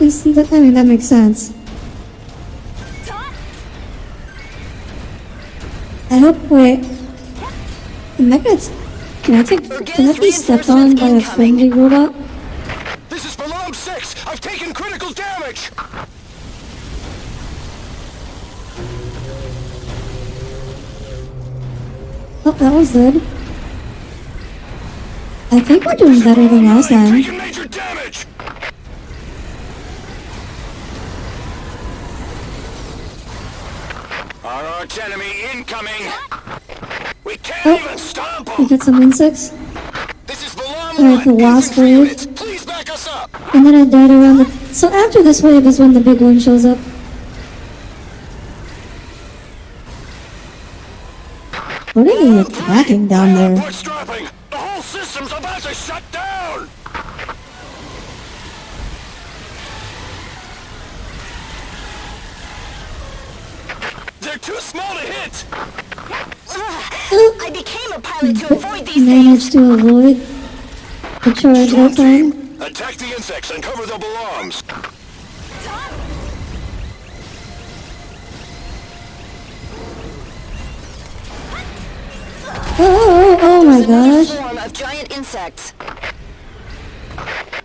I mean, that makes sense. I hope, wait. Can I be stepped on by a friendly robot? This is Balam 6! I've taken critical damage! Oh, that was good. I think we're doing better than last time. Taking major damage! Our Reach enemy incoming! We can't even stomp We them! got some insects. This is Balam Alright, the 1, wasp infantry wave. units! Please back us up! And then I died around the... So after this wave is when the big one shows up. What are they attacking down there? Output's dropping! The whole system's about to shut down! They're too small to hit! I became a pilot to avoid these things. Managed to avoid the charge Storm that time. team, attack the insects and cover the Balams! Oh my Another gosh. swarm of giant insects.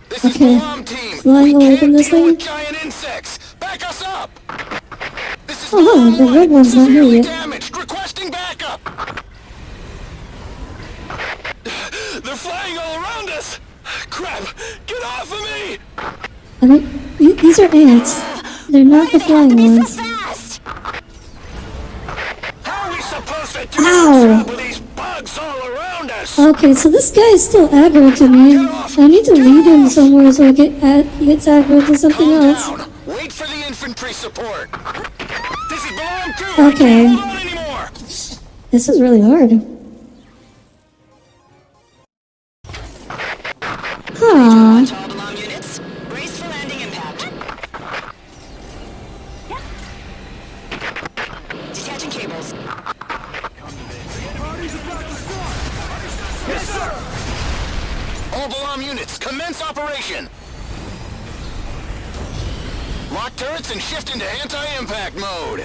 This is Okay, Balam team! flying We away can't from this deal thing. with giant insects! Back us up! This is Oh, Balam the 1, red one's not here severely yet. damaged! Requesting backup! They're flying all around us! Crap! Get off of me! I mean, these are ants. They're not the flying ones. Fast! How are we supposed to do Ow. our job with these bugs all around us? Okay, so this guy is still aggro to me. I need to lead him somewhere so he gets aggro to something Calm else. down. Wait for the infantry support. This is Balam 2. Okay. I can't hold on anymore. This is really hard. Huh. To all Balam units, brace for landing impact. Detaching cables. All Balam units, commence operation. Lock turrets and shift into anti-impact mode.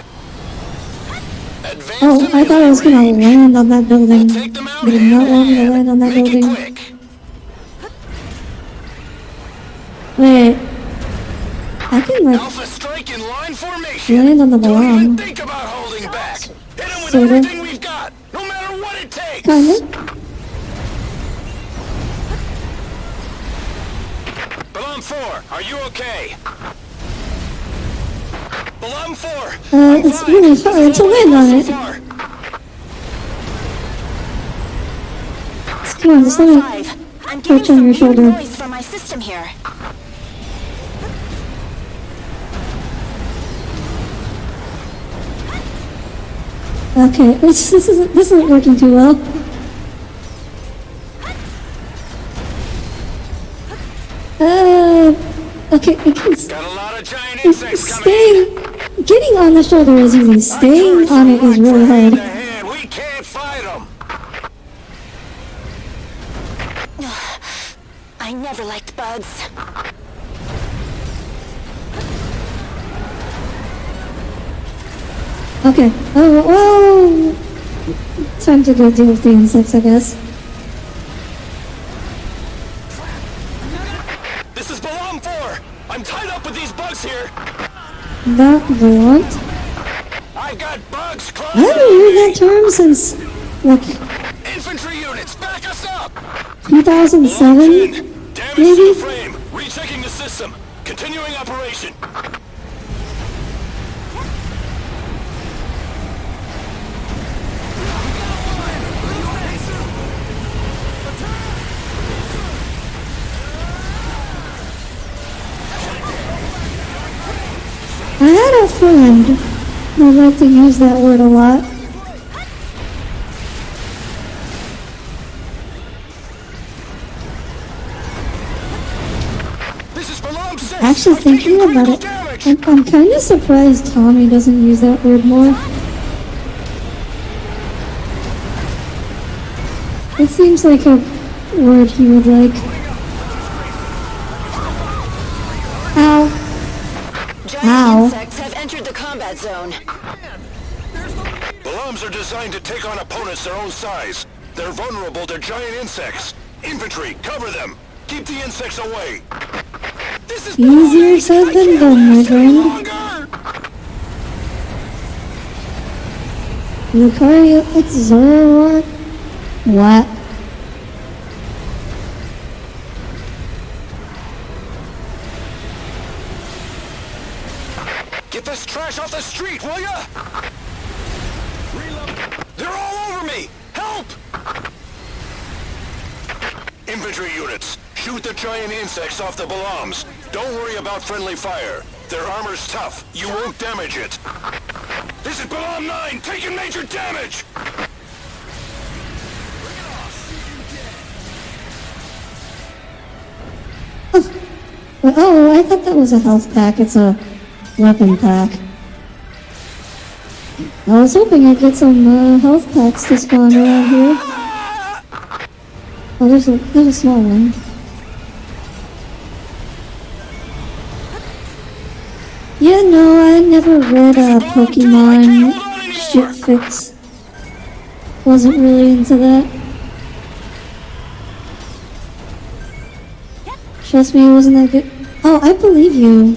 Advance Oh, to I thought I was gonna range. land on that building. Take them out They did not want me to hand-to-hand. land on that Make building. it quick. Wait. I can like Alpha strike in line formation. land on the Don't even Balam. think about holding back. Hit them with Sorta. everything we've got, no matter what it takes. Kinda. Balam 4, are you okay? Balam 4, It's really hard to land on it. Come on, just let me 5. I'm perch getting on some your weird shoulder. noise from my system here. Okay, this isn't working too well. Okay, it can Got a lot of giant insects coming. staying, getting on the shoulder is easy. Staying on it is really hard. We can't fight them. I never liked bugs. Okay. Oh, well, time to go deal with the insects, I guess. This is Balam 4. I'm tied up with these bugs here. That blunt. I got bugs I crawling. haven't heard that term since, like, Infantry units, back us up. 2007, Balam 10, damage to maybe? the frame. Rechecking the system. Continuing operation. I had a friend who liked to use that word a lot. This is Balam 6. Actually, I'm thinking taking about critical it, damage. I'm kind of surprised Tommy doesn't use that word more. It seems like a word he would like. Ow. Giant Ow. insects have entered the combat zone. Balams are designed to take on opponents their own size. They're vulnerable to giant insects. Infantry, cover them. Keep the insects away. This is Easier said than done, my friend. longer. Lucario, it's Zoroark. What? Get this trash off the street, will ya? Infantry units, shoot the giant insects off the Balams. Don't worry about friendly fire. Their armor's tough. You won't damage it. This is Balam 9, taking major damage! Oh, I thought that was a health pack. It's a weapon pack. I was hoping I'd get some health packs to spawn around here. Oh, there's a small one. Yeah, no, I never read Pokemon shit fix. Wasn't really into that. Trust me, it wasn't that good. Oh, I believe you.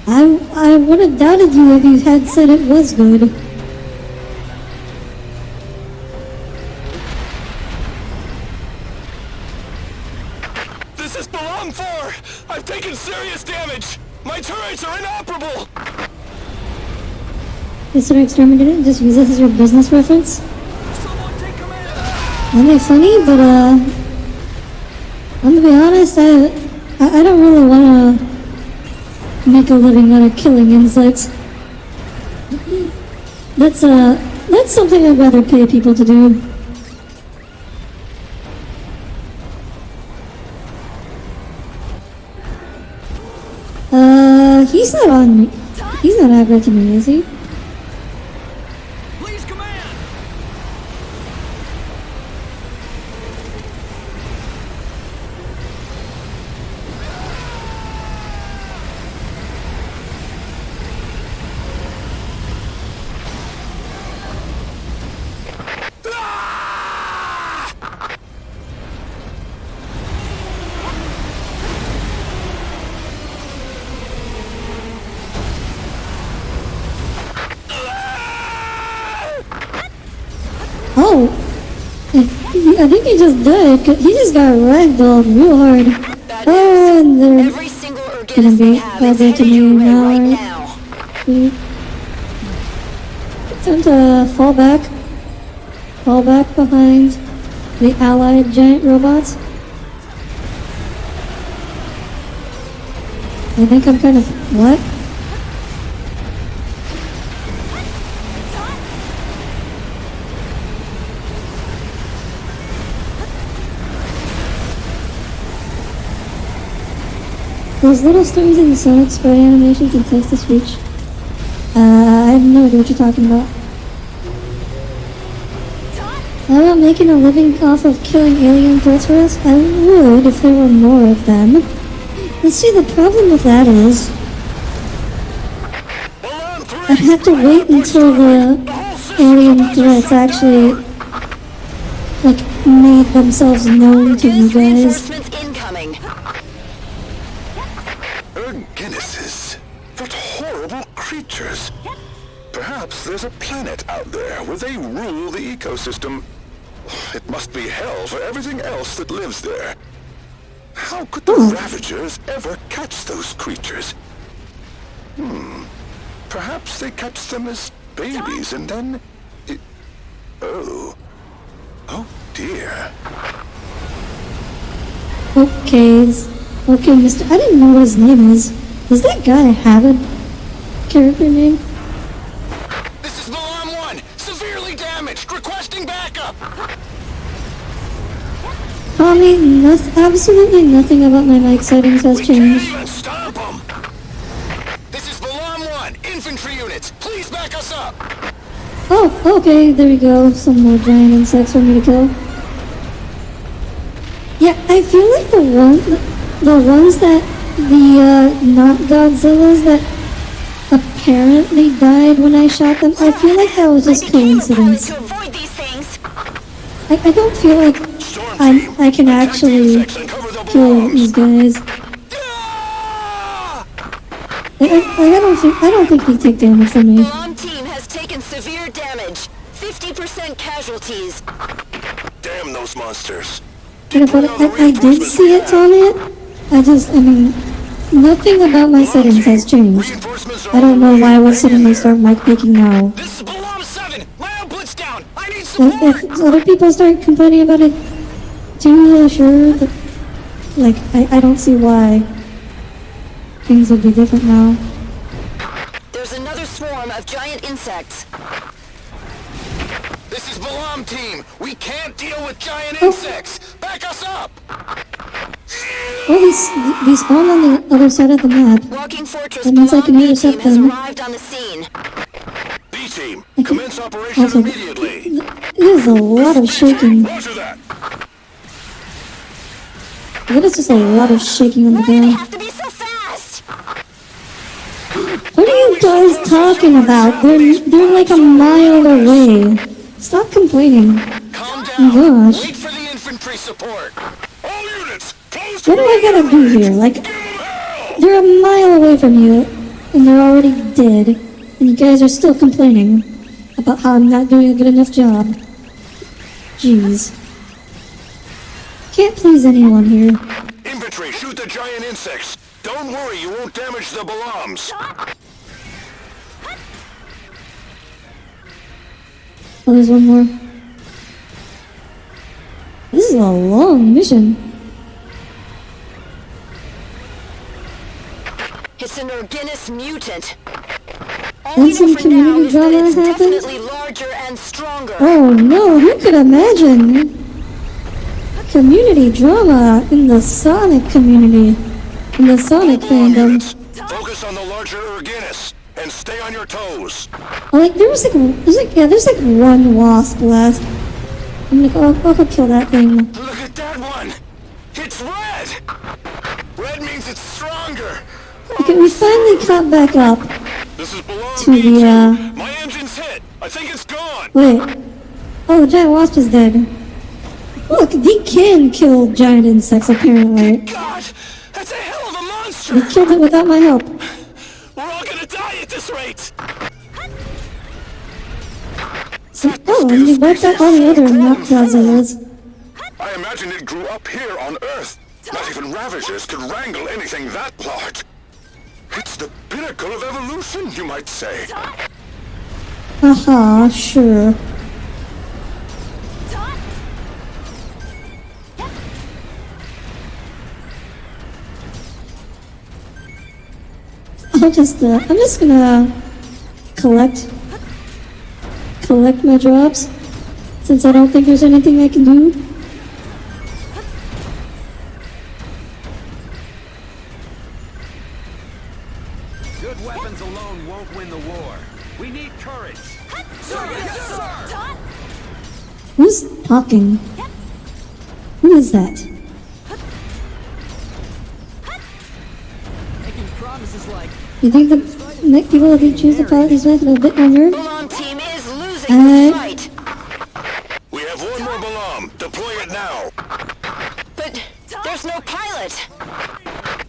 I would have doubted you if you had said it was good. This is Balam 4! I've taken serious damage! My turrets are inoperable! Consider exterminating? Just use this as your business reference? That makes funny, but I'm gonna be honest, I don't really want to make a living out of killing insects. That's something I'd rather pay people to do. He's not on me. He's not aggro to me, is he? Please command! Oh! I think he just died. He just got ragdolled real hard. Oh, and they're Every single gonna organism be they have is headed to headed me your way now. right Right? now. Time to fall back. Fall back behind the allied giant robots. I think I'm kind of... What? Those little stories in the Sonic sprite animations and text-to-speech. I have no idea what you're talking about. How about making a living off of killing alien threats for us? I would if there were more of them. Let's see, the problem with that is... I'd have to wait until the alien threats actually, like, made themselves known to you guys. Reinforcements incoming. Guinnesses. What horrible creatures. Perhaps there's a planet out there where they rule the ecosystem. It must be hell for everything else that lives there. How could the Ravagers ever catch those creatures? Perhaps they catch them as babies and then... Oh. Oh dear. Okay, Mr. I didn't know what his name is. Does that guy have a character name? This is Balam 1! Severely damaged! Requesting backup! Tommy, absolutely nothing about my mic settings has We can't changed. even stop them! This is Balam 1! Infantry units! Please back us up! Oh, okay, there we go. Some more giant insects for me to kill. Yeah, I feel like the ones that, not Godzillas that apparently died when I shot them, I feel like that was just coincidence. To avoid these things. I don't feel like I can actually kill these guys. I don't think they take damage from me. Balam team has taken severe damage. 50% casualties. Damn those monsters! Yeah, but I did see it, Tommy. I mean, nothing about my settings has changed. Reinforcements I don't know why I would suddenly start mic picking now. This is Balam 7! My output's down! I need support! If other people start complaining about it too sure that, like, I don't see why things would be different now. There's another swarm of giant insects. This is Balam team. We can't deal with giant insects. Back us up. Oh, they spawned on the other side of the map. Walking Fortress That means I can Balam intercept team has them. arrived on the scene. B team, commence operation Also, immediately. there's a lot of shaking. Roger that. What is just a lot of shaking on the Why do they ground? have to be so fast? What are you guys talking about? They're like a mile away. Stop complaining. Calm Oh down. my gosh. Wait for the infantry support. All units, close What do I gotta do here? Like, Give 'em hell. they're a mile away from you, and they're already dead, and you guys are still complaining about how I'm not doing a good enough job. Jeez. Can't please anyone here. Infantry, shoot the giant insects. Don't worry, you won't damage the Balams. Oh, there's one more. This is a long mission. It's an Organis mutant. All And we know some for now community is that drama it's happened? definitely larger and stronger. Oh no, who could imagine? Community drama in the Sonic community. In the Sonic Balam fandom. units, focus on the larger Urginus and stay on your toes. Like, there's like one wasp left. I'm like, oh, I'll go kill that thing. Look at that one. It's red. Red means it's stronger. Okay, we finally caught back up. This is Balam To the, B2. My engine's hit. I think it's gone. Wait. Oh, the giant wasp is dead. Look, they can kill giant insects, apparently. God, that's a hell of a monster. They killed it without my help. We're all gonna die at this rate. Oh, and they wiped out all the other Godzillas. I imagine it grew up here on Earth. Not even Ravagers could wrangle anything that large. It's the pinnacle of evolution, you might say. Haha, sure. I'm just gonna collect my drops, since I don't think there's anything I can do. Good weapons alone won't win the war. We need courage. Sir, yes, sir! Who's talking? Who is that? Making promises like You think the next people that they choose to pilot these methods are a bit more nerve? Balam team is losing the fight. We have one more Balam. Deploy it now. But there's no pilot.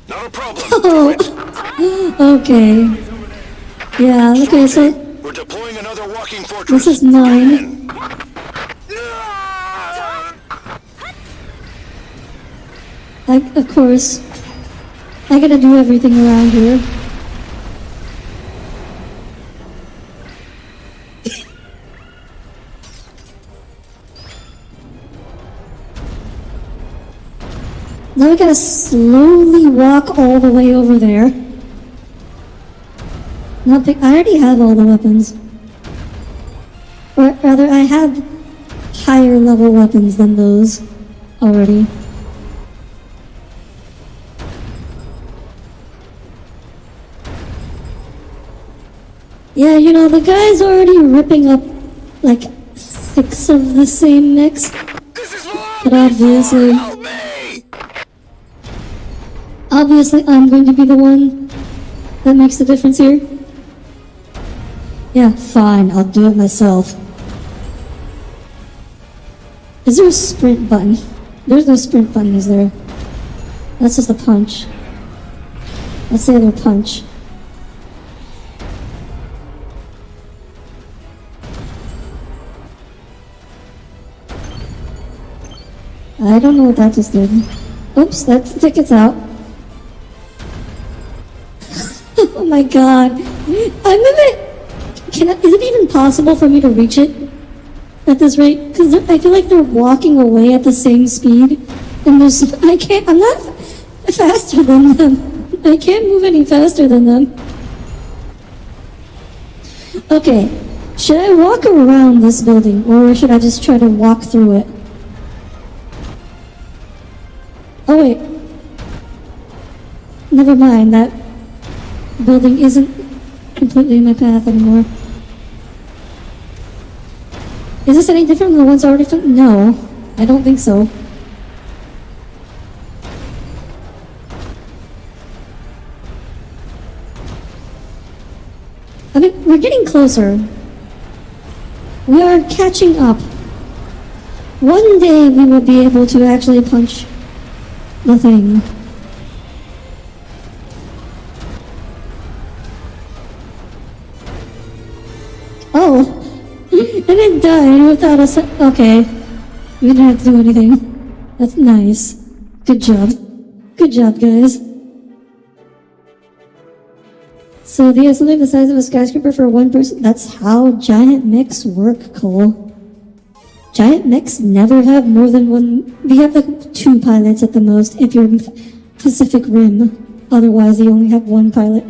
Not a problem. Do it. Okay. Yeah, okay, so We're deploying another walking fortress. this is mine. Of course, I gotta do everything around here. Now I gotta slowly walk all the way over there. Not pick. I already have all the weapons. Or rather, I have higher level weapons than those already. Yeah, you know, the guy's already ripping up like 6 of the same mix. This is Balam. But obviously, Help me! I'm going to be the one that makes the difference here. Yeah, fine, I'll do it myself. Is there a sprint button? There's no sprint button, is there? That's just a punch. That's the other punch. I don't know what that just did. Oops, that's tickets out. Oh my god. I'm a bit... is it even possible for me to reach it at this rate? Because I feel like they're walking away at the same speed. And I'm not faster than them. I can't move any faster than them. Okay, should I walk around this building or should I just try to walk through it? Oh wait. Never mind, that building isn't completely in my path anymore. Is this any different than the ones already found? No, I don't think so. I mean, we're getting closer. We are catching up. One day we will be able to actually punch the thing. Oh, and it died without us. Okay, we didn't have to do anything. That's nice. Good job. Good job, guys. So they have something the size of a skyscraper for one person. That's how giant mechs work, Cole. Giant mechs never have more than one. We have like 2 pilots at the most if you're in Pacific Rim. Otherwise, they only have 1 pilot.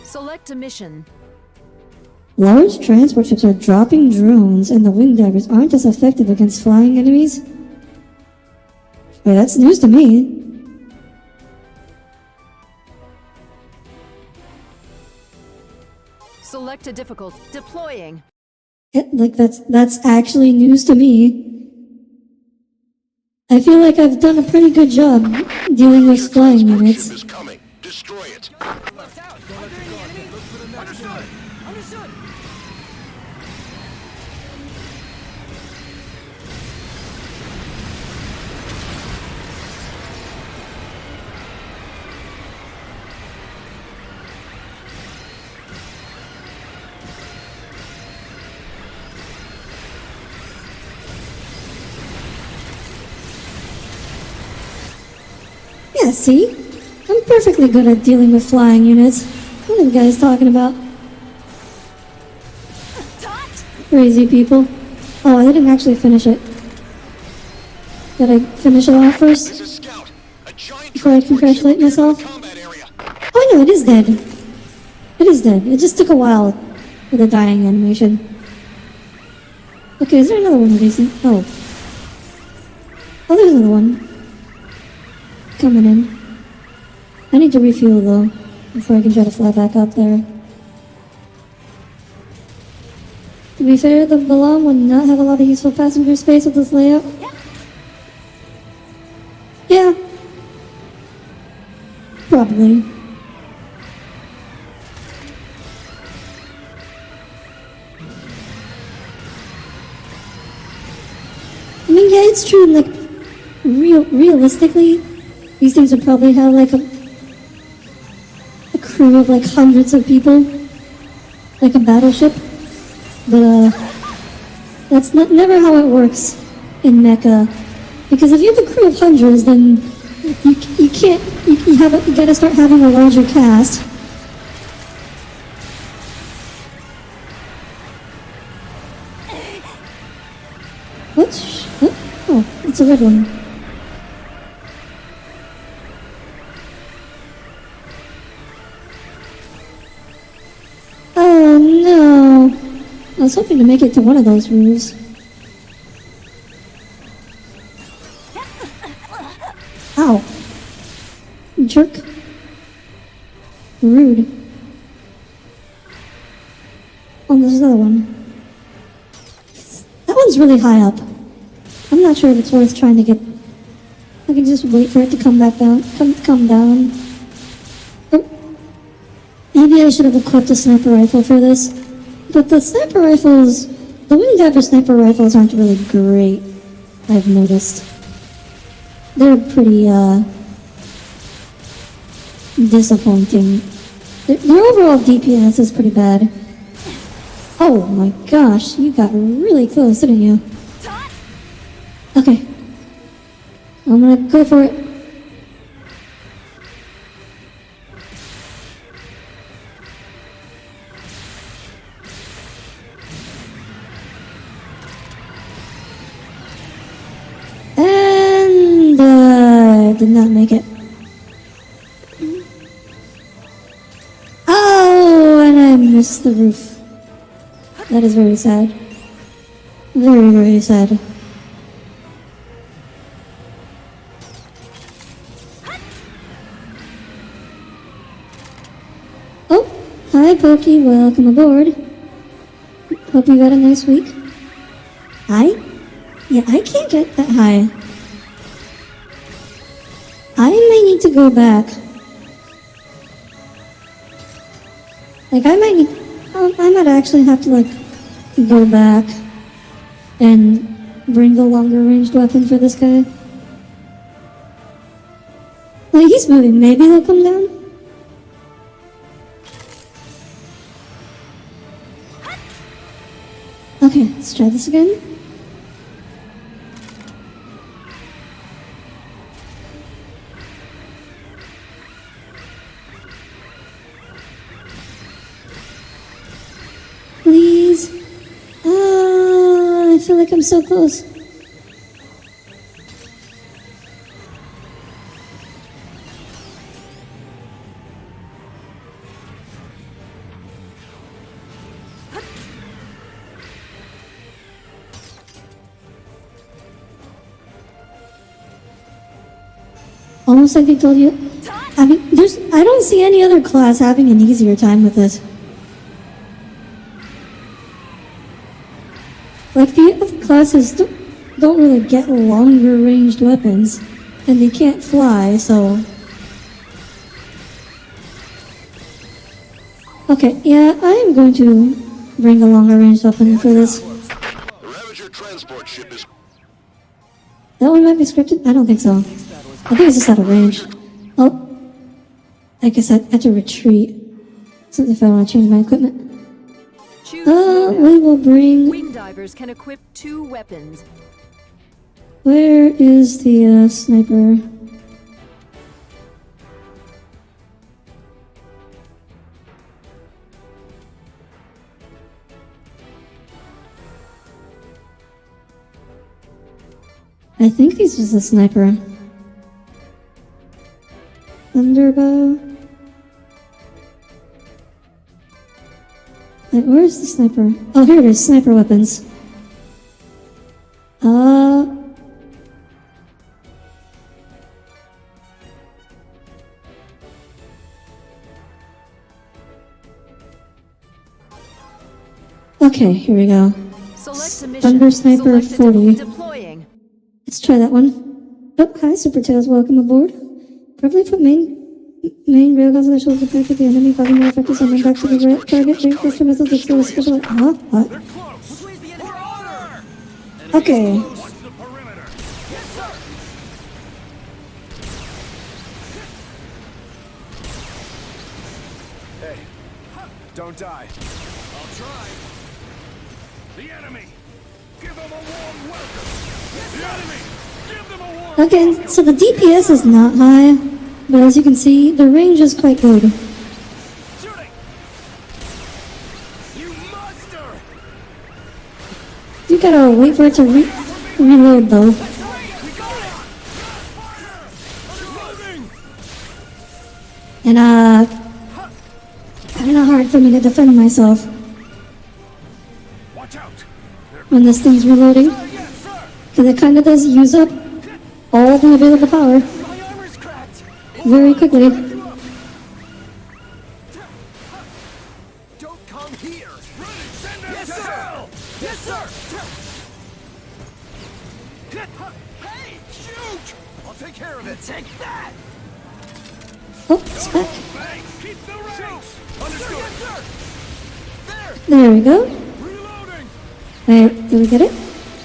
Select a mission. Large transport ships are dropping drones, and the wing divers aren't as effective against flying enemies. Wait, that's news to me. Select a difficult. Deploying. Like that's actually news to me. I feel like I've done a pretty good job dealing with flying units. Ship is coming. Destroy it. Understood. Understood. Yeah, see? I'm perfectly good at dealing with flying units. What are you guys talking about? Crazy people. Oh, I didn't actually finish it. Did I finish it off first? This is Scout. A giant Before I congratulate myself? combat area. Oh no, it is dead. It is dead. It just took a while for the dying animation. Okay, is there another one of these? Oh. Oh, there's another one. Coming in. I need to refuel though, before I can try to fly back up there. To be fair, the Balam would not have a lot of useful passenger space with this layout. Yeah. Probably. I mean, yeah, it's true, like, realistically, these things would probably have, like, a crew of, like, hundreds of people. Like a battleship. But, that's never how it works in Mecha. Because if you have a crew of hundreds, then you can't, you gotta start having a larger cast. What? Oh, it's a red one. Oh no! I was hoping to make it to one of those roofs. Ow. Jerk. Rude. Oh, there's another one. That one's really high up. I'm not sure if it's worth trying to get... I can just wait for it to come back down. Come down. Or maybe I should have equipped a sniper rifle for this. But the sniper rifles... The wing diver sniper rifles aren't really great, I've noticed. They're pretty, disappointing. Their overall DPS is pretty bad. Oh my gosh, you got really close, didn't you? Okay. I'm gonna go for it. did not make it. Oh, and I missed the roof. That is very sad. Very, very sad. Oh, hi Pokey, welcome aboard. Hope you got a nice week. Yeah, I can't get that high. I may need to go back. Like, I might actually have to, like, go back and bring the longer ranged weapon for this guy. Like, he's moving. Maybe he'll come down? Okay, let's try this again. Please. I feel like I'm so close. Almost like they told you. I mean, I don't see any other class having an easier time with this. Like, the other classes don't really get longer ranged weapons, and they can't fly, so... Okay, yeah, I am going to bring a longer ranged weapon for this. The Ravager transport ship is... That one might be scripted? I don't think so. I think it's just out of range. Oh, I guess I have to retreat. So if I want to change my equipment. We will bring... Wing divers can equip 2 weapons. Where is the sniper? I think this was a sniper. Thunderbow. Wait, where's the sniper? Oh, here it is. Sniper weapons. Okay, here we go. Select a mission. Thunder Sniper Select a 40. Deploying. Let's try that one. Oh, hi, Super Tails. Welcome aboard. Probably put main railguns on the shoulder to protect the enemy, causing more effective summon back to the target. Reinforced missiles that slow special. Huh? What? They're close. We're order. Okay. Watch the perimeter. Yes, sir. Hey, don't die. I'll try. The enemy. Give them a warm welcome. The enemy. Give them a warm welcome. Okay, so the DPS is not high, but as you can see, the range is quite good. Shooting. You monster. You gotta wait for it to reload though. We got it. Reloading. And kinda hard for me to defend myself Watch out. when this thing's reloading. Yes, sir. Because it kinda does use up all the available power My armor's cracked. very quickly. Don't come here. Ready. Send them to hell. Yes, sir. Hey, shoot. I'll take care of it. Take that. Oh, it's back. Hey, keep the ranks. Understood. Yes, sir. There. There we go. Reloading. Wait, did we get it?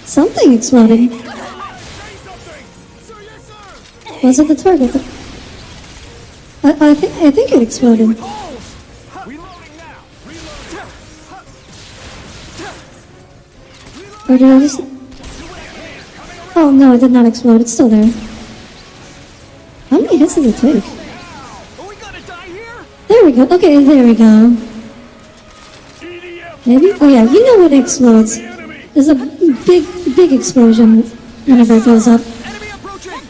Something exploded. Say something. Sir, yes, sir. Was it the target? I think it exploded. Holes. Reloading now. Reloading. Or did I just... Oh no, it did not explode. It's still there. How many hits does it take? Are we gonna die here? There we go. Okay, there we go. EDF. Maybe? Oh yeah, you know when it explodes. There's a big explosion whenever it goes up. Enemy approaching.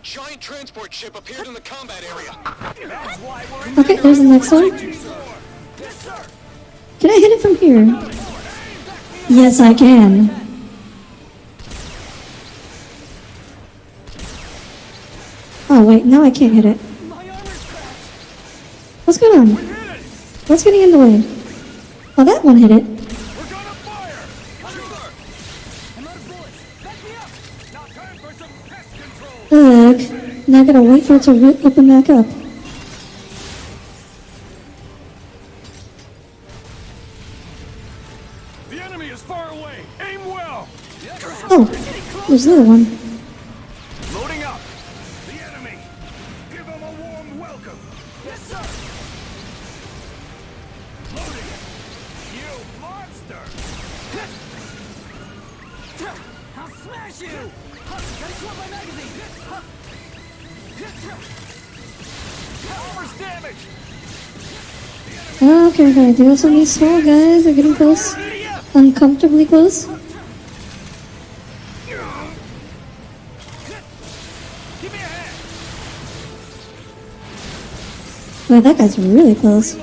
A giant transport ship appeared in the combat area. That's why we're Okay, there's the next one. Yes, sir. Can I hit it from here? Yes, I can. Oh wait, now I can't hit it. My armor's cracked. What's going on? Hit it. What's getting in the way? Oh, that one hit it. We're gonna fire. Shooter. I'm out of bullets. Back me up. Now time for some pest control. Ugh. Now I gotta wait for it to open back up. The enemy is far away. Aim well. Oh, there's another one. Loading up. The enemy. Give them a warm welcome. Yes, sir. Loading. You monster. I'll smash you. Gotta swap my magazine. Armor's damaged. Okay, okay, do some of these small guys are getting close. Uncomfortably close. Give me a hand. Wow, that guy's really close. I've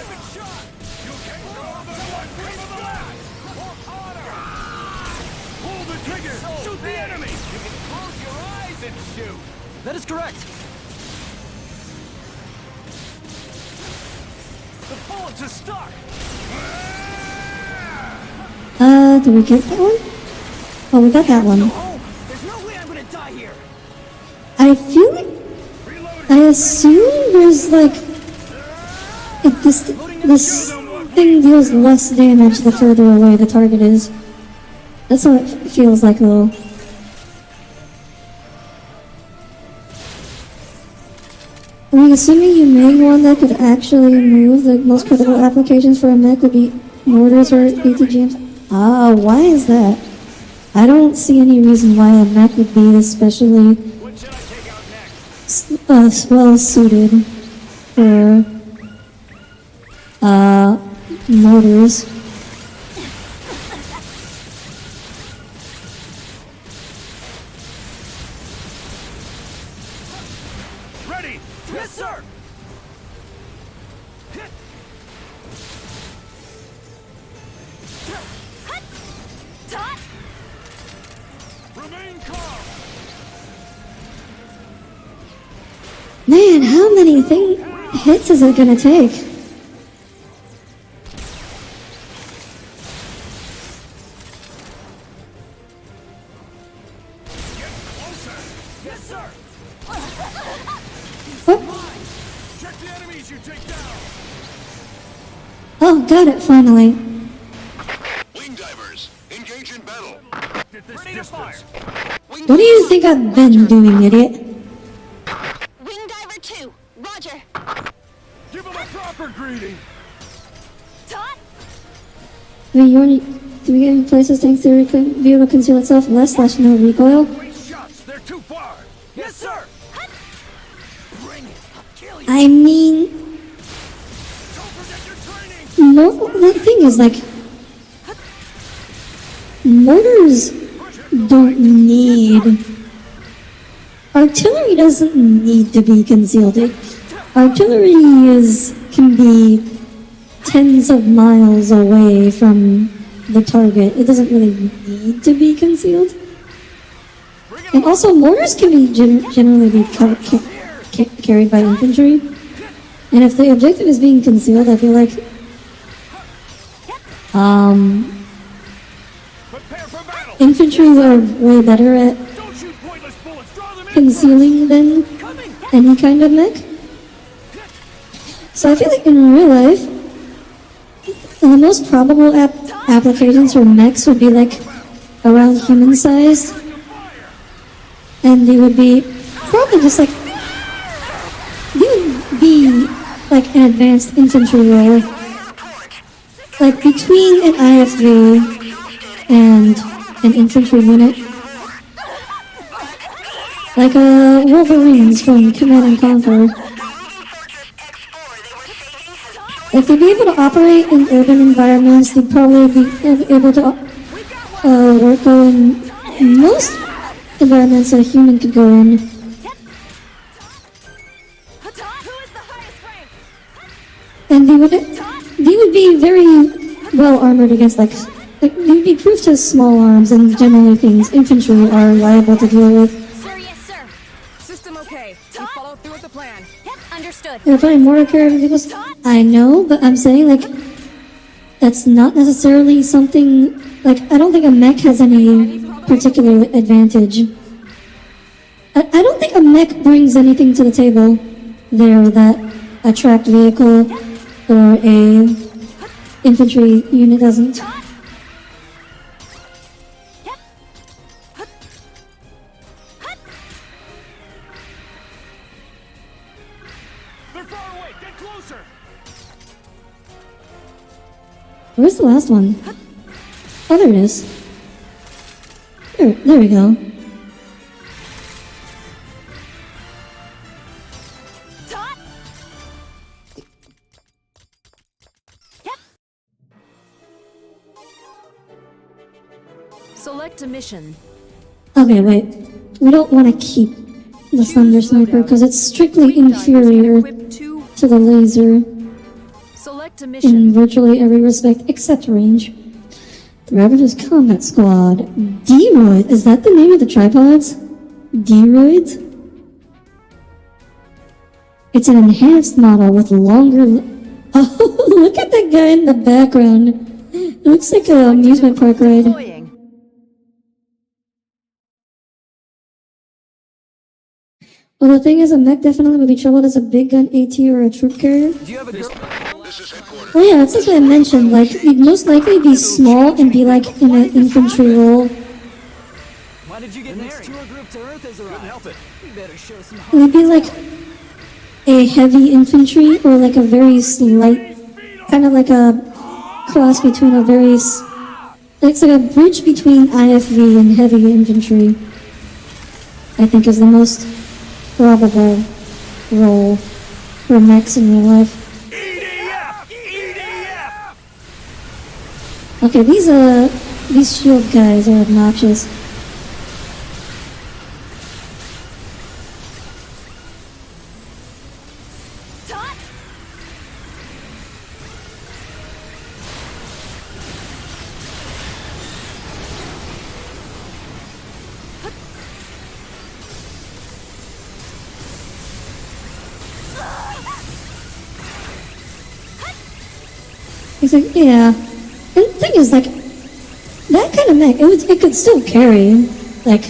been shot. You okay? Someone bring him alive. Or honor. Pull the trigger. Shoot the enemy. You can close your eyes and shoot. That is correct. The bullets are stuck. Did we get that one? Oh, we got that one. Oh, there's no way I'm gonna die here. I feel like, I assume there's like, this thing deals less damage the further away the target is. That's what it feels like though. I mean, assuming you made one that could actually move, the most critical applications for a mech would be mortars or ATGMs. Ah, why is that? I don't see any reason why a mech would be especially What should I take out next? well suited for mortars. Ready? Yes, sir. Remain calm. Man, how many hits is it gonna take? Get closer. Yes, sir. What? Check the enemies you take down. Oh, got it finally. Wing divers, engage in battle. Get this distance. What do you think I've been doing, idiot? Wing Diver 2, Roger. Give them a proper greeting. Tot? Do we get any places tanks to be able to conceal itself less/no recoil? Great shots. They're too far. Yes, sir. Bring it. I'll kill you. I mean, Don't forget your training. no, the thing is like, mortars don't need, artillery doesn't need to be concealed. Artillery can be tens of miles away from the target. It doesn't really need to be concealed. And also, mortars can be generally be carried by infantry. And if the objective is being concealed, I feel like Prepare for battle. infantry are way better at Don't shoot pointless bullets. Draw them in. concealing than any kind of mech. So I feel like in real life, the most probable applications for mechs would be like around human sized, and they would be probably just like, they would be like an advanced infantry role, like between an IFV and an infantry unit, like Wolverines from Command and Conquer. If they'd be able to operate in urban environments, they'd probably be able to work on most environments that a human could go in. Who is the highest rank? And they would be very well armored against like they would be proof to small arms and generally things infantry are liable to deal with. Sir, yes, sir. System okay. We follow through with the plan. Yep, understood. They're putting more care because I know, but I'm saying like that's not necessarily something like I don't think a mech has any particular advantage. I don't think a mech brings anything to the table there that a tracked vehicle or a infantry unit doesn't. They're far away! Get closer! Where's the last one? Oh, there it is. There we go. Select a mission. Okay, wait. We don't want to keep the Thunder Sniper because it's strictly inferior Equip 2. to the laser Select a in mission. virtually every respect except range. The Ravager's Combat Squad. D-Roid. Is that the name of the tripods? D-Roids? It's an enhanced model with longer... Oh, look at that guy in the background. It looks like an amusement park ride. Deploying. Well, the thing is, a mech definitely would be troubled as a big gun AT or a troop carrier. Do you have a girl? This is headquarters. Well, yeah, that's what I mentioned. Like, he'd most likely be small and be like in an infantry role. Why did you get married? Tour group to Earth has arrived. Couldn't help it. We better show some He'd be like a heavy infantry or like a very slight, kind of like a cross between a very. It's like a bridge between IFV and heavy infantry. I think is the most probable role for mechs in real life. EDF! EDF! Okay, these shield guys are obnoxious. He's like, yeah. And the thing is, like, that kind of mech, it could still carry, like,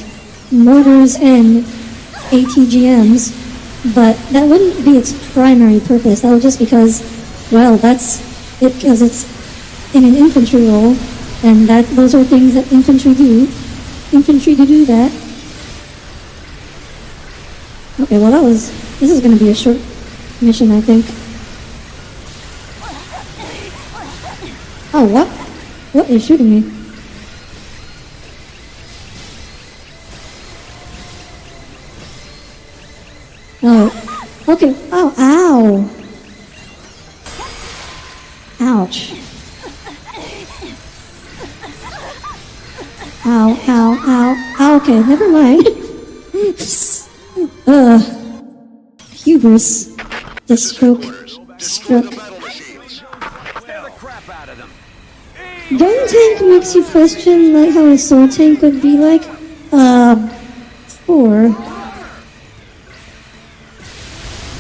mortars and ATGMs, but that wouldn't be its primary purpose. That was just because, well, that's it, because it's in an infantry role, and those are things that infantry do. Infantry to do that. Okay, well this is gonna be a short mission, I think. Oh, what? What is shooting me? Oh, okay. Oh, ow. Ouch. Ow, ow, ow. Oh, okay, never mind. Hubris. The stroke. Struck. Battle machines. Scare the crap out of them. Gun tank makes you question like how a sword tank would be like. 4.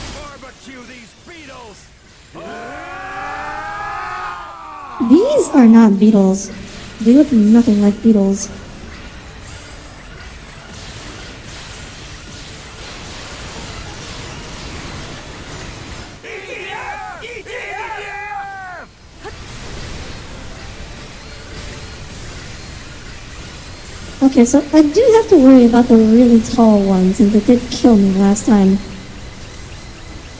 Barbecue these beetles! These are not beetles. They look nothing like beetles. EDF! EDF! Okay, so I do have to worry about the really tall ones, and they did kill me last time.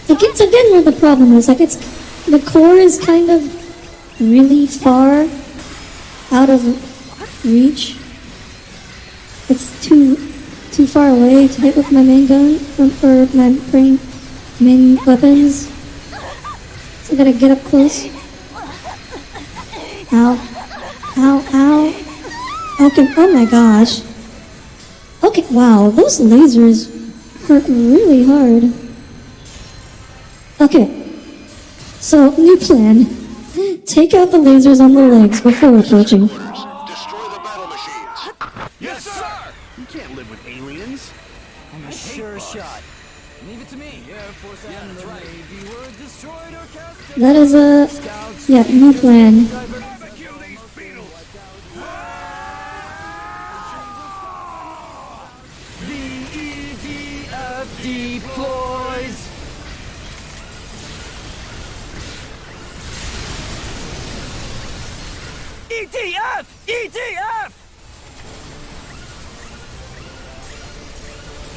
It's again where the problem is, like the core is kind of really far out of reach. It's too far away to hit with my main gun, or my main weapons. So I gotta get up close. Ow. Ow, ow. Okay, oh my gosh. Okay, wow, those lasers hurt really hard. Okay, so new plan. Take out the lasers on the legs before approaching. Destroy the battle machines. Yes, sir! You can't live with aliens. I'm a sure shot. Leave it to me. Air Force and the Navy were destroyed or cast. That is a... yeah, new plan. Barbecue these beetles! The EDF deploys! EDF! EDF!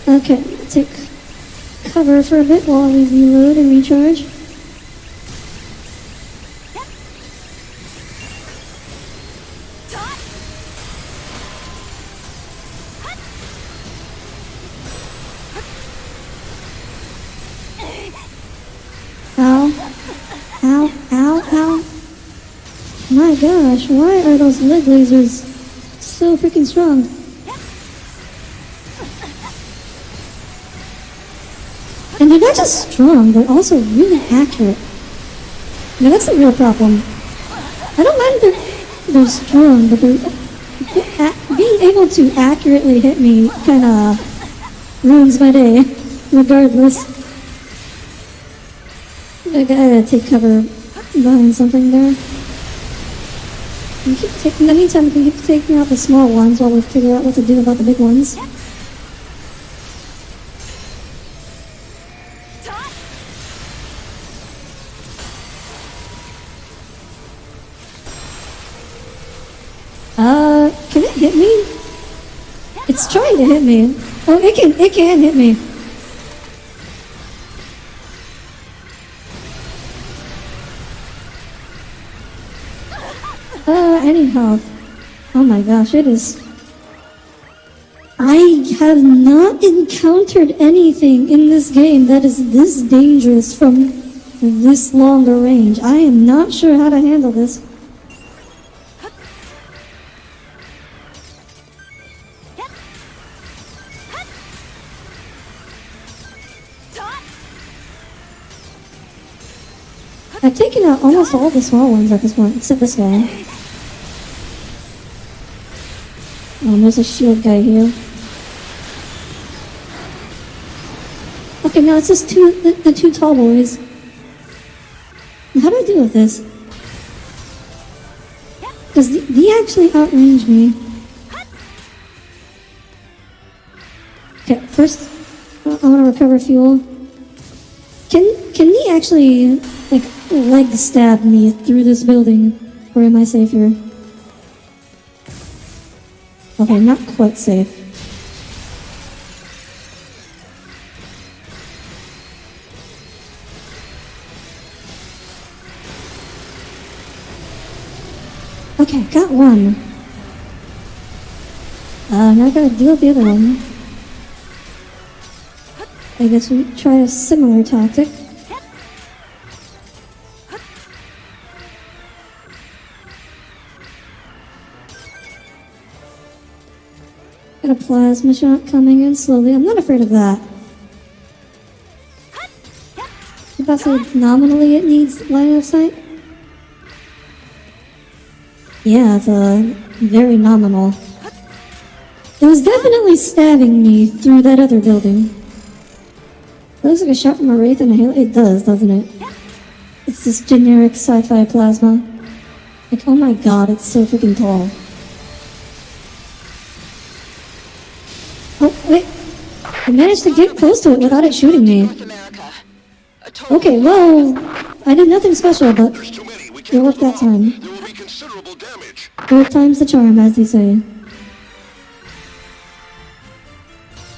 Okay, take cover for a bit while we reload and recharge. Ow. Ow, ow, ow. My gosh, why are those leg lasers so freaking strong? And they're not just strong, they're also really accurate. Now that's the real problem. I don't mind they're strong, but being able to accurately hit me kinda ruins my day, regardless. I gotta take cover behind something there. In the meantime, we can keep taking out the small ones while we figure out what to do about the big ones. Can it hit me? It's trying to hit me. Oh, it can hit me. Any health. Oh my gosh, it is. I have not encountered anything in this game that is this dangerous from this long a range. I am not sure how to handle this. I've taken out almost all the small ones at this point, except this guy. Oh, there's a shield guy here. Okay, now it's just the two tall boys. How do I deal with this? Because they actually outrange me. Okay, first I want to recover fuel. Can he actually like leg stab me through this building, or am I safe here? Okay, not quite safe. Okay, got one. Now I gotta deal with the other one. I guess we try a similar tactic. Got a plasma shot coming in slowly. I'm not afraid of that. About to say nominally it needs line of sight? Yeah, it's very nominal. It was definitely stabbing me through that other building. It looks like a shot from a wraith and a halo. It does, doesn't it? It's this generic sci-fi plasma. Like, oh my god, it's so freaking tall. Oh, wait. I managed to get close to it without it shooting me. North America. A total Okay, well, I did nothing special, but There's too many. We it can't worked hold that them time. off. There will be considerable damage. Third time's the charm, as they say.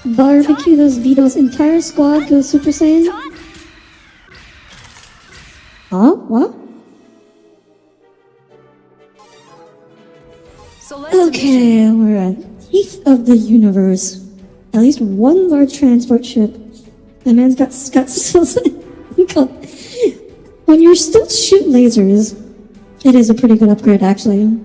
Barbecue those beetles. Entire squad goes Super Saiyan. Huh? What? Select a mission. Okay, we're at teeth of the universe. At least one large transport ship. The man's got still. When you're still shoot lasers, it is a pretty good upgrade, actually.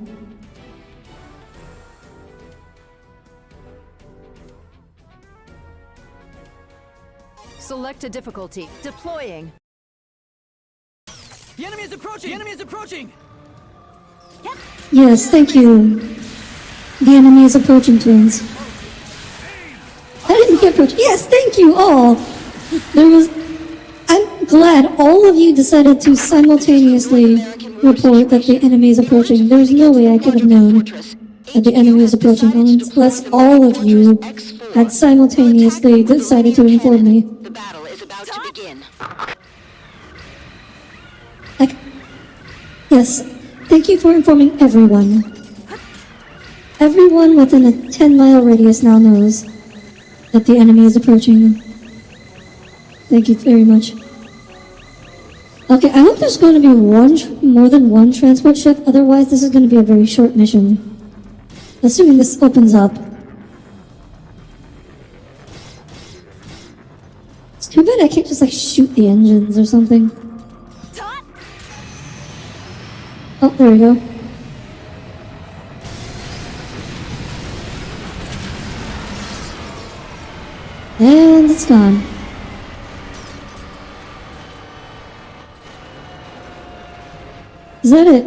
Select a difficulty. Deploying. The enemy is approaching! The enemy is approaching! Yes, thank you. The enemy is approaching, twins. I didn't get approach. Yes, thank you all. I'm glad all of you decided to simultaneously report that the enemy is approaching. There's no way I could have known that the enemy is approaching unless all of you had simultaneously decided to inform me. The battle is about to begin. Like, yes, thank you for informing everyone. Everyone within a 10-mile radius now knows that the enemy is approaching. Thank you very much. Okay, I hope there's going to be more than one transport ship, otherwise this is going to be a very short mission. Assuming this opens up. It's too bad I can't just like shoot the engines or something. Oh, there we go. And it's gone. Is that it?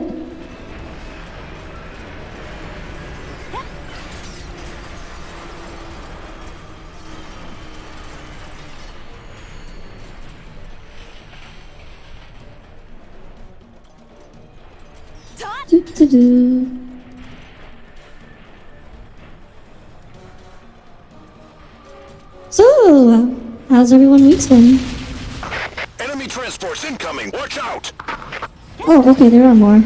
Do. So, how's everyone week's been? Enemy transports incoming! Watch out! Oh, okay, there are more.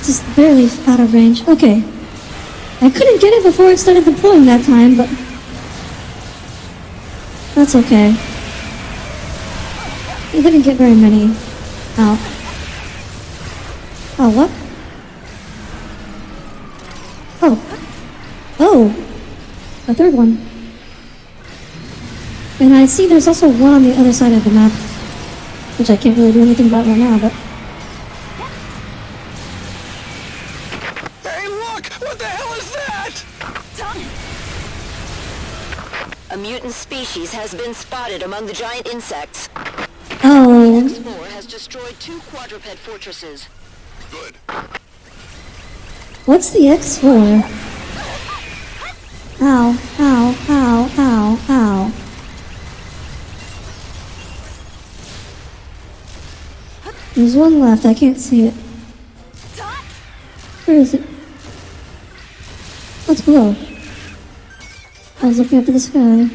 Just barely out of range. Okay. I couldn't get it before it started deploying that time, but that's okay. I didn't get very many. Ow. Oh, what? Oh, a third one. And I see there's also one on the other side of the map, which I can't really do anything about right now, but... Hey, look! What the hell is that? A mutant species has been spotted among the giant insects. Oh. X4 has destroyed 2 quadruped fortresses. Good. What's the X for? Ow, ow, ow, ow, ow. There's one left, I can't see it. Where is it? What's below? I was looking up at the sky.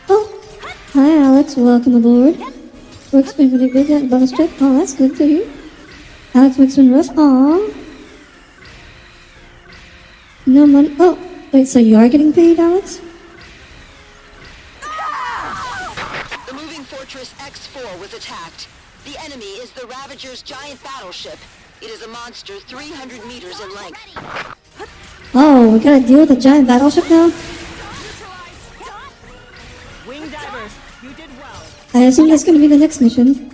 Oh! Hi Alex, welcome aboard. Work's been pretty good at bonus trip. Oh, that's good to hear. Alex, work's been rough. Aww. No money. Oh, wait, so you are getting paid, Alex? The moving fortress X4 was attacked. The enemy is the Ravager's giant battleship. It is a monster 300 meters in length. Oh, we gotta deal with a giant battleship now? Wing divers, you did well. I assume that's gonna be the next mission.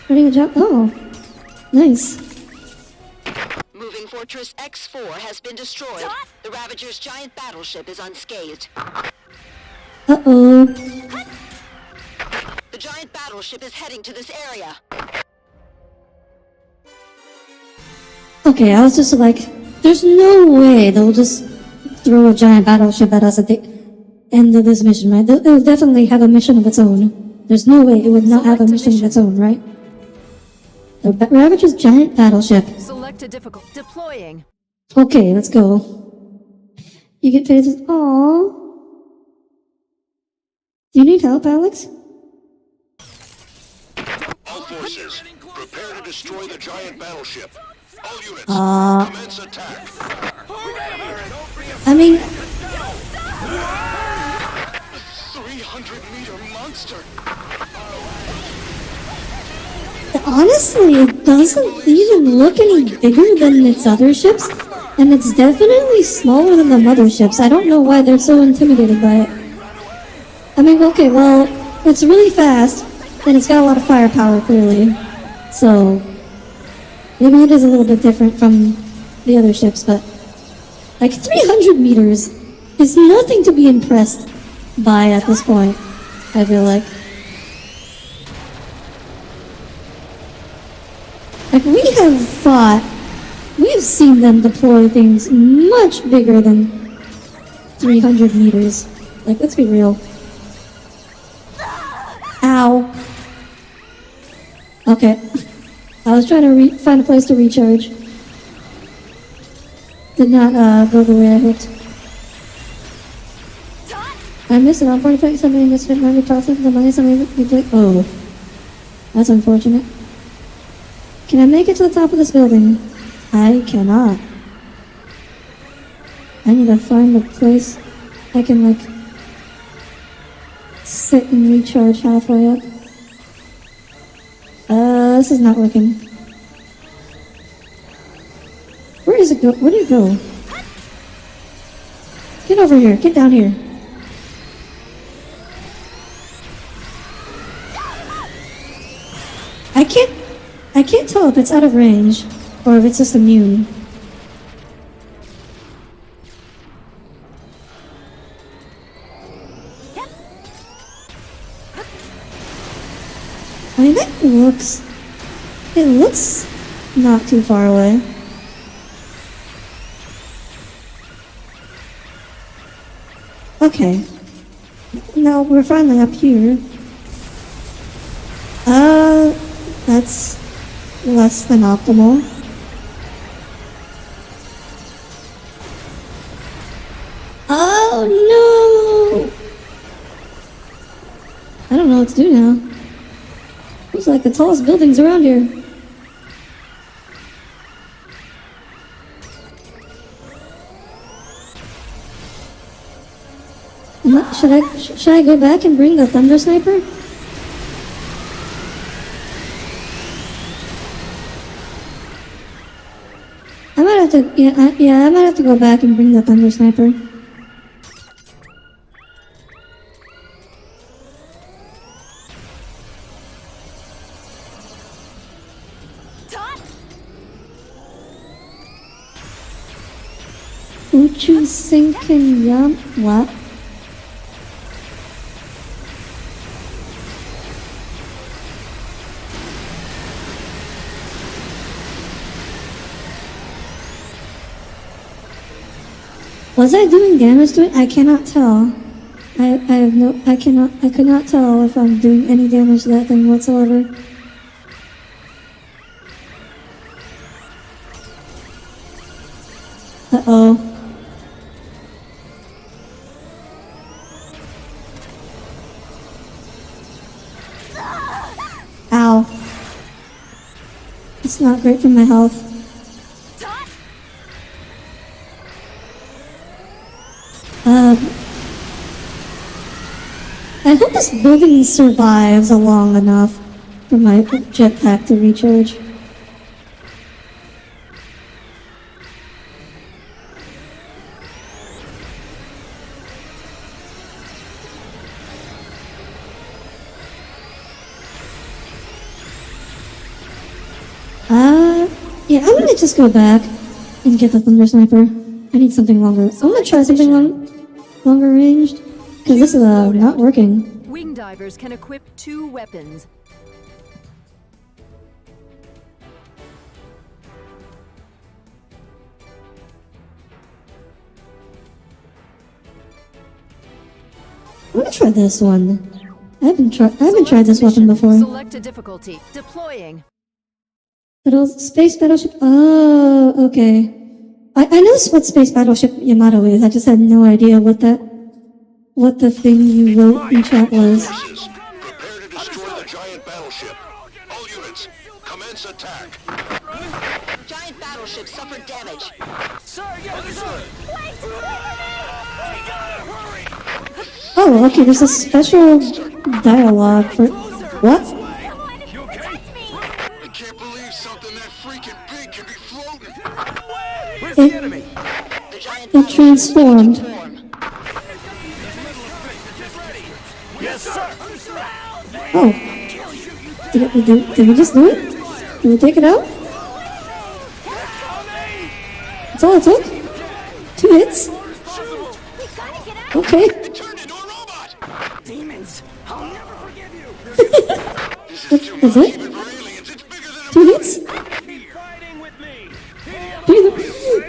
Doing a job. Oh, nice. Moving fortress X4 has been destroyed. The Ravager's giant battleship is unscathed. Uh-oh. The giant battleship is heading to this area. Okay, I was just like, there's no way they'll just throw a giant battleship at us at the end of this mission, right? It will definitely have a mission of its own. There's no way it would not have a mission of its own, right? The Ravager's giant battleship. Select a difficult. Deploying. Okay, let's go. You get paid. Aww. Do you need help, Alex? All forces, prepare to destroy the giant battleship. All units, commence attack. I mean, A 300-meter monster! Honestly, it doesn't even look any bigger than its other ships, and it's definitely smaller than the motherships. I don't know why they're so intimidated by it. I mean, okay, well, it's really fast, and it's got a lot of firepower, clearly. So, maybe it is a little bit different from the other ships, but like 300 meters is nothing to be impressed by at this point, I feel like. Like, we have seen them deploy things much bigger than 300 meters. Like, let's be real. Ow. Okay. I was trying to find a place to recharge. Did not go the way I hoped. I missed it on 45 something that spent 90% of the money somebody played. Oh. That's unfortunate. Can I make it to the top of this building? I cannot. I need to find a place I can, like, sit and recharge halfway up. This is not working. Where does it go? Where did it go? Get over here. Get down here. I can't tell if it's out of range or if it's just immune. I mean, it looks not too far away. Okay. Now we're finally up here. That's less than optimal. Oh no! I don't know what to do now. Looks like the tallest buildings around here. Should I go back and bring the thunder sniper? I might have to, yeah, I might have to go back and bring the thunder sniper. Uchu sinking yum, what? Was I doing damage to it? I cannot tell. I could not tell if I'm doing any damage to that thing whatsoever. Uh-oh. Ow. It's not great for my health. I hope this building survives long enough for my jetpack to recharge. Yeah, I'm gonna just go back and get the thunder sniper. I need something longer. I'm gonna try something longer ranged, because this is not working. Wing divers can equip 2 weapons. I'm gonna try this one. I haven't tried this weapon before. Select a difficulty. Deploying. Space battleship. Oh, okay. I know what space battleship Yamato is. I just had no idea what the thing you wrote in chat was. Forces, prepare to destroy the giant battleship. All units, commence attack. Giant battleship suffered damage. Sir, yes, sir! Wait! We gotta hurry! Oh, okay. There's a special dialogue for what? You okay? the enemy. The giant It battleship is transformed. changing form. Yes, sir. Oh. Did we just do it? Did we take it out? That's all it took? 2 hits? Okay. It turned into a robot! Demons, I'll never forgive you. This is too That's much it? even for aliens. It's bigger than a 2 hits? Keep fighting with me.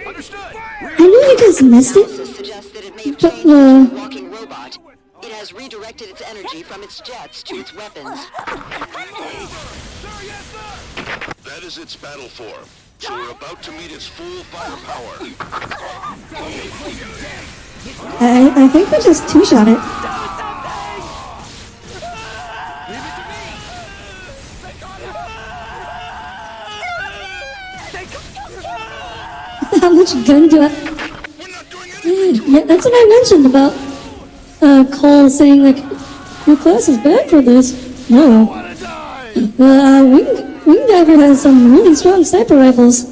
Understood. I know you guys missed it. Analysis suggests that it may have But, changed into a walking robot. It has redirected its energy from its jets to its weapons. That is its battle form. So we're about to meet its full firepower. I think we just 2-shot it. How much gun do I... We're not doing anything. Yeah, that's what I mentioned about Cole saying, like, your class is bad for this. No. The Wing Diver has some really strong sniper rifles.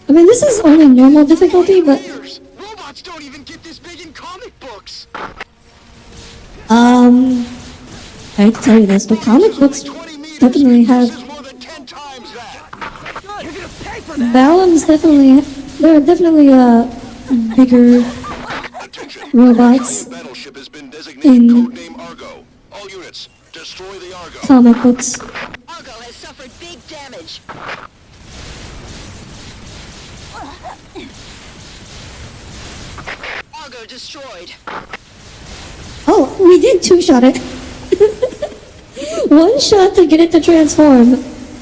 I mean, this is only normal difficulty, but... Years. Robots don't even get this big in comic books. I hate to tell you this, but comic books 20 meters. definitely have... This is more than 10 times that. You're gonna pay for that. Balam's definitely... There are definitely, bigger Attention. robots The battleship has been In- designated codename Argo. All units, destroy the Argo. comic books. Argo has suffered big damage. Argo destroyed. Oh, we did 2-shot it. 1 shot to get it to transform,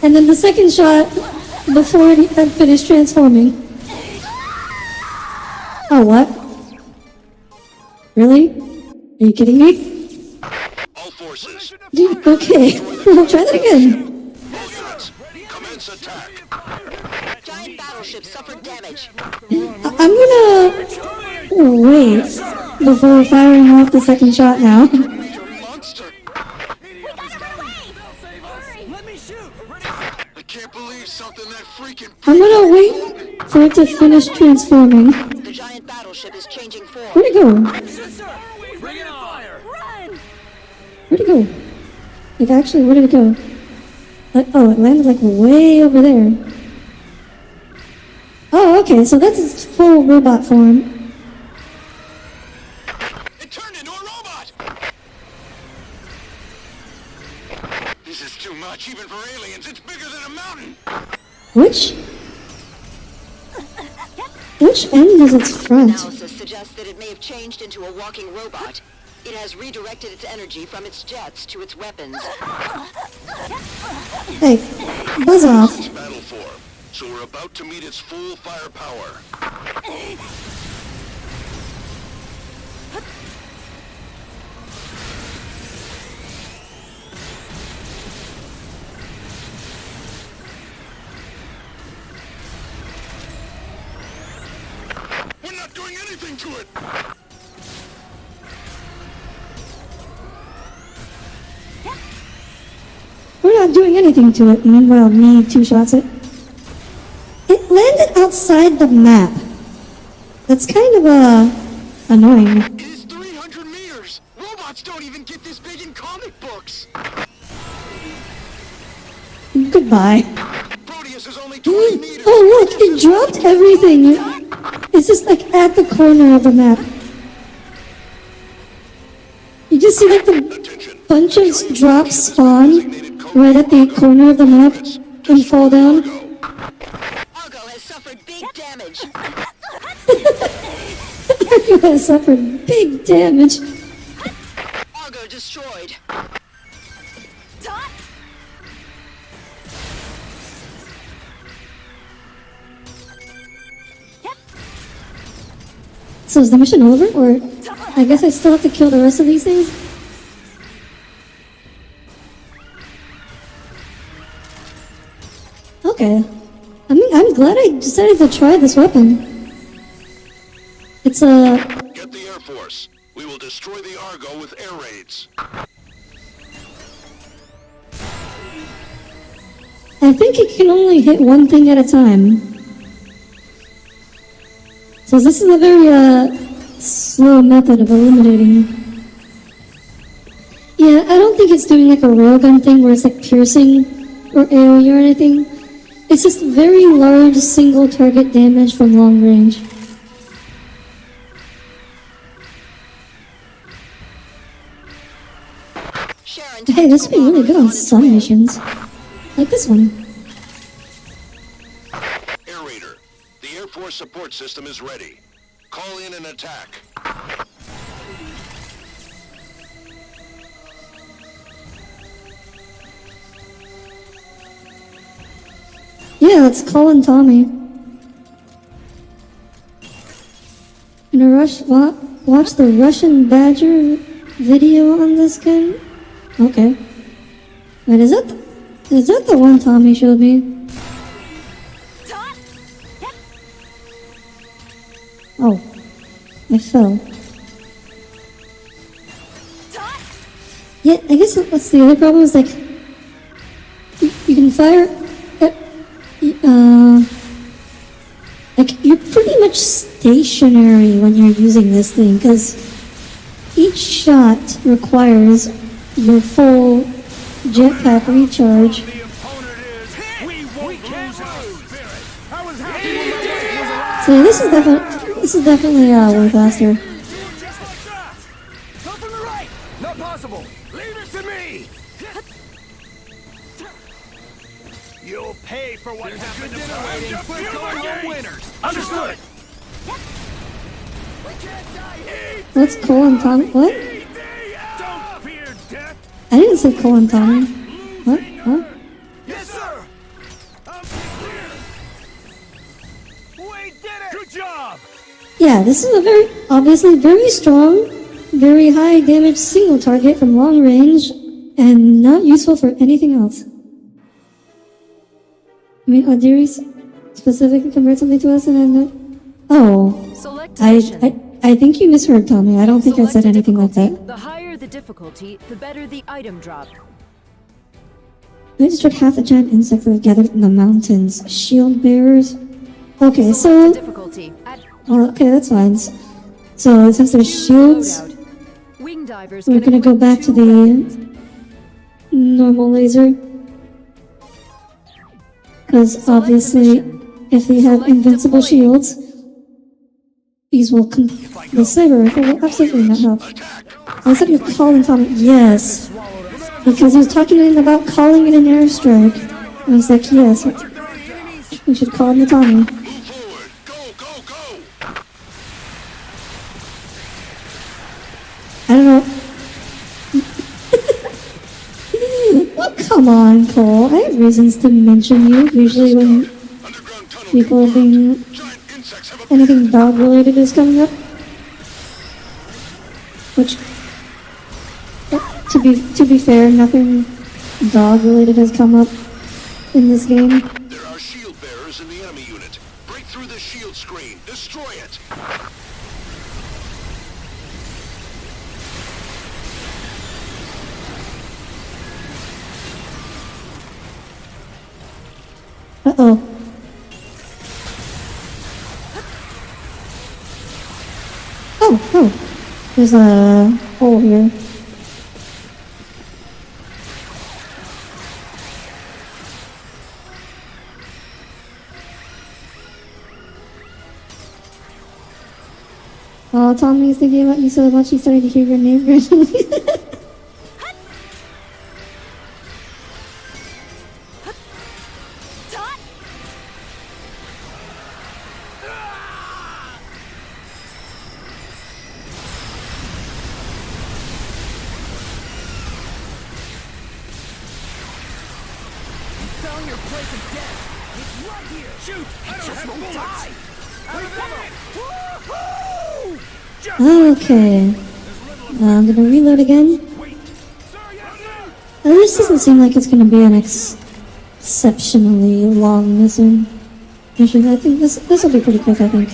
and then the second shot before it had finished transforming. Oh, what? Really? Are you kidding me? All forces, Dude, okay, we'll try that again. all units, commence attack. Giant battleship suffered damage. I'm gonna wait before firing off the second shot now. Monster. Let me shoot. I can't believe something that freaking I'm gonna wait for it to finish transforming. The giant battleship is changing form. Where'd it go? Bring it on. Where'd it go? Like, actually, where did it go? Like, oh, it landed like way over there. Oh, okay, so that's its full robot form. It turned into a robot! This is too much, even for aliens. It's bigger than a mountain! Which end is its front? Analysis suggests that it may have changed into a walking robot. It has redirected its energy from its jets to its weapons. Hey, buzz off. It's battle form, so we're about to meet its full firepower. We're not doing anything to it! We're not doing anything to it. Meanwhile, me 2-shots it. It landed outside the map. That's kind of, annoying. It is 300 meters! Robots don't even get this big in comic books! Goodbye. Proteus is only 20 meters! Oh, look, it dropped everything. It's just like at the corner of the map. You just see like the Attention! bunch of drops spawn right at the corner of the map and fall down. Argo has suffered big damage. Argo has suffered big damage. Argo destroyed. So is the mission over, or I guess I still have to kill the rest of these things? Okay. I mean, I'm glad I decided to try this weapon. It's a... Get the Air Force. We will destroy the Argo with air raids. I think it can only hit one thing at a time. So this is a very slow method of eliminating. Yeah, I don't think it's doing like a railgun thing where it's like piercing or AoE or anything. It's just very large single target damage from long range. Hey, this would be really good on some missions. Like this one. Air Raider, the Air Force support system is ready. Call in an attack. Yeah, let's call in Tommy. Gonna watch the Russian Badger video on this gun? Okay. Wait, is that the one Tommy showed me? Oh. I fell. Yeah, I guess what's the other problem is like, you can fire, like you're pretty much stationary when you're using this thing, because each shot requires your full jetpack recharge. The opponent is, we won't lose our spirit. I was happy when my wife was alive. So this is definitely way faster. Just like that. Go from the right. Not possible. Leave it to me. You'll pay for what happened to us. We're going home winners. Understood. We can't die. Let's call in Tommy. What? Don't fear death. I didn't say call in Tommy. What? Huh? Yes, sir. I'm clear. We did it. Good job. Yeah, this is a obviously very strong, very high damage single target from long range, and not useful for anything else. I mean, Audire specifically compared something to us, and I'm not. Oh, Select a mission. I think you misheard, Tommy. I don't think I Select said a anything like difficulty. that. The higher the difficulty, the better the item drop. I destroyed half the giant insects that have gathered in the mountains. Shield bearers. Okay, Select so a difficulty. okay, that's fine. So since there's shields, Wing divers we're can gonna go equip back to 2 weapons. the normal laser. Because obviously, if they have invincible shields, these will the saber rifle will absolutely not help. I said you're calling Tommy. Yes. Because he was talking about calling in an airstrike. I was like, yes. We should call in the Tommy. Move forward. Go, go, go. I don't know. Oh, come on, Cole. I have reasons to mention you. Usually when Underground tunnel people are being... Giant insects have anything dog related is coming up. Which, to be fair, nothing dog related has come up in this game. There are shield bearers in the enemy unit. Break through the shield screen. Destroy it. Uh-oh. Oh. There's a hole here. Oh, Tommy's thinking about you so much he started to hear your name randomly. Found your place of death. It's right here. Shoot! I don't have bullets. Die. Okay. I'm gonna reload again. This doesn't seem like it's gonna be an exceptionally long mission. I think this will be pretty quick, I think.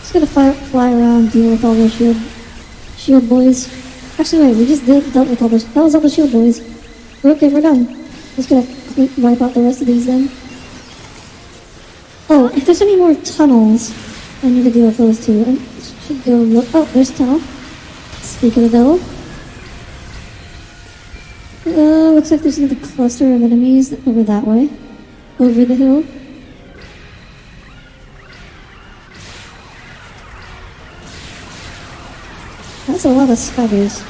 Just gonna fly around, deal with all the shield boys. Actually, wait, we just dealt with all the... That was all the shield boys. Okay, we're done. Just gonna wipe out the rest of these then. Oh, if there's any more tunnels, I need to deal with those too. I should go look. Oh, there's a tunnel. Speak of the devil. Looks like there's another cluster of enemies over that way. Over the hill. That's a lot of spiders.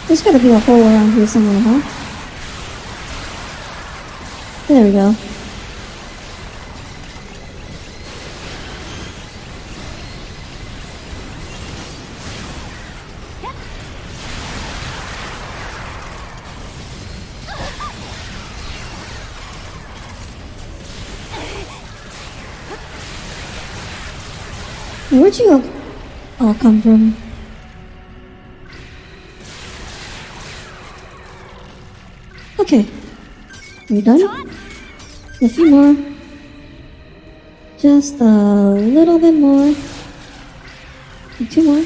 There's gotta be a hole around here somewhere, huh? There we go. Where'd you all come from? Okay. Are we done? A few more. Just a little bit more. And 2 more.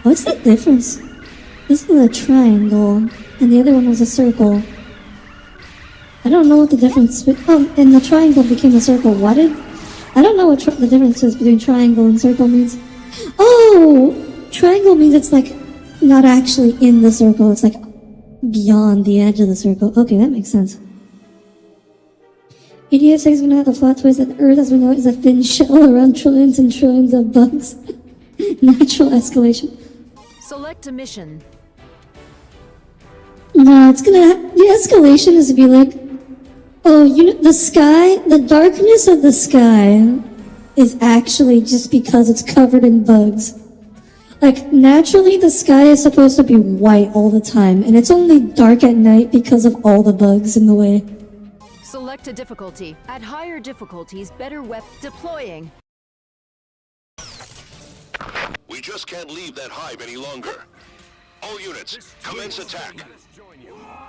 What's the difference? This is a triangle, and the other one was a circle. I don't know what the difference is. And the triangle became a circle. Why did... I don't know what the difference is between triangle and circle means. Oh! Triangle means it's like not actually in the circle. It's like beyond the edge of the circle. Okay, that makes sense. EDF is going to have the flat twist that Earth as we know it is a thin shell around trillions and trillions of bugs. Natural escalation. Select a mission. No, it's gonna... The escalation is to be like... Oh, you know, the sky, the darkness of the sky is actually just because it's covered in bugs. Like, naturally the sky is supposed to be white all the time, and it's only dark at night because of all the bugs in the way. Select a difficulty. At higher difficulties, better deploying. We just can't leave that hive any longer. All units, commence attack.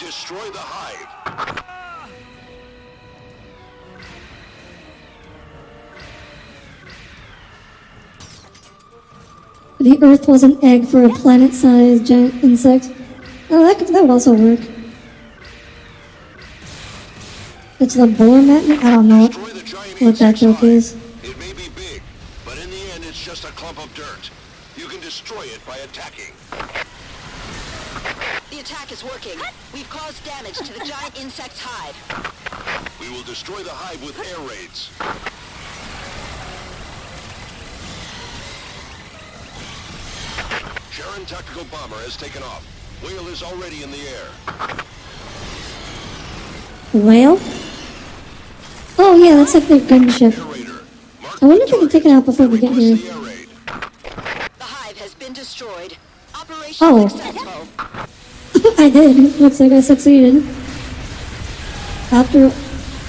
Destroy the hive. The Earth was an egg for a planet-sized giant insect. Oh, that would also work. It's the boar magnet? I don't know what that joke is. It may be big, but in the end it's just a clump of dirt. You can destroy it by attacking. The attack is working. We've caused damage to the giant insect's hive. We will destroy the hive with air raids. Sharon tactical bomber has taken off. Whale is already in the air. Whale? Oh yeah, that's like their gunship. I wonder if they can take it out before we get here. The hive has been destroyed. Operation successful. I did. Looks like I succeeded. After...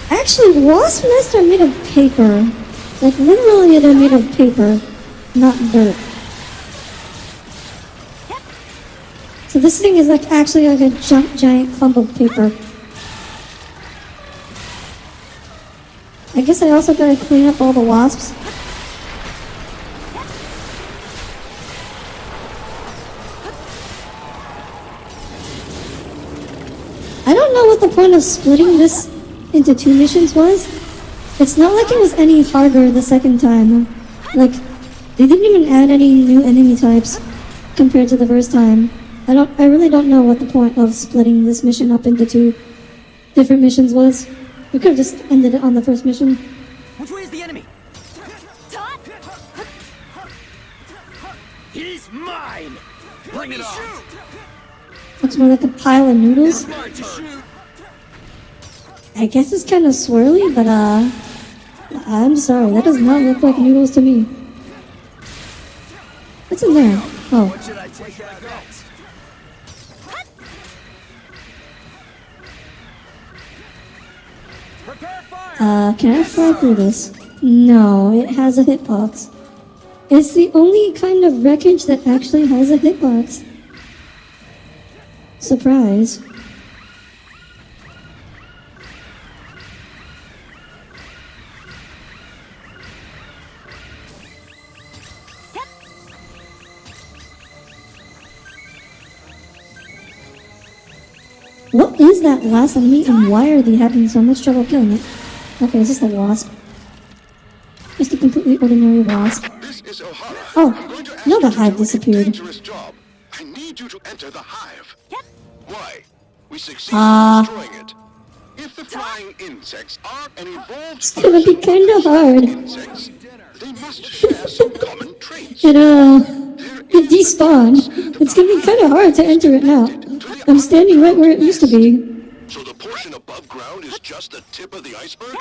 Actually, wasp nests are made of paper. Like, literally they're made of paper, not dirt. So this thing is like actually like a giant clump of paper. I guess I also gotta clean up all the wasps. I don't know what the point of splitting this into 2 missions was. It's not like it was any harder the second time. Like, they didn't even add any new enemy types compared to the first time. I really don't know what the point of splitting this mission up into 2 different missions was. We could have just ended it on the first mission. Which way is the enemy? He's mine! Bring it on! Looks more like a pile of noodles. I guess it's kind of swirly, but I'm sorry, that does not look like noodles to me. What's in there? Oh. What should I take out next? Can I fly through this? No, it has a hitbox. It's the only kind of wreckage that actually has a hitbox. Surprise. What is that last enemy and why are they having so much trouble killing it? Okay, is this the wasp? Just a completely ordinary wasp. This is O'Hara. Oh, I'm going to ask no, the you to hive do disappeared. A dangerous job. I need you to enter the hive. Why? We succeeded in destroying it. If the flying insects are an evolved It's gonna be kinda hard. insects, they must share some common traits. It despawned. It's gonna be kinda hard to enter it now. I'm standing right where it used to be. So the portion above ground is just the tip of the iceberg?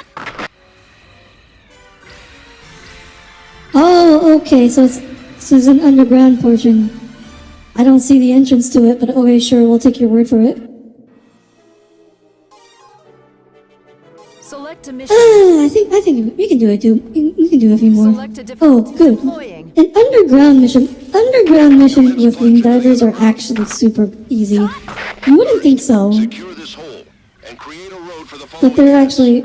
Oh, okay, so it's an underground portion. I don't see the entrance to it, but okay, sure, we'll take your word for it. Select a mission. I think we can do it too. We can do a few more. Select a Oh, difficulty. good. Deploying. An underground mission with wing divers are actually super easy. You wouldn't think so, Secure this hole and create a road for the but following they're paths. actually.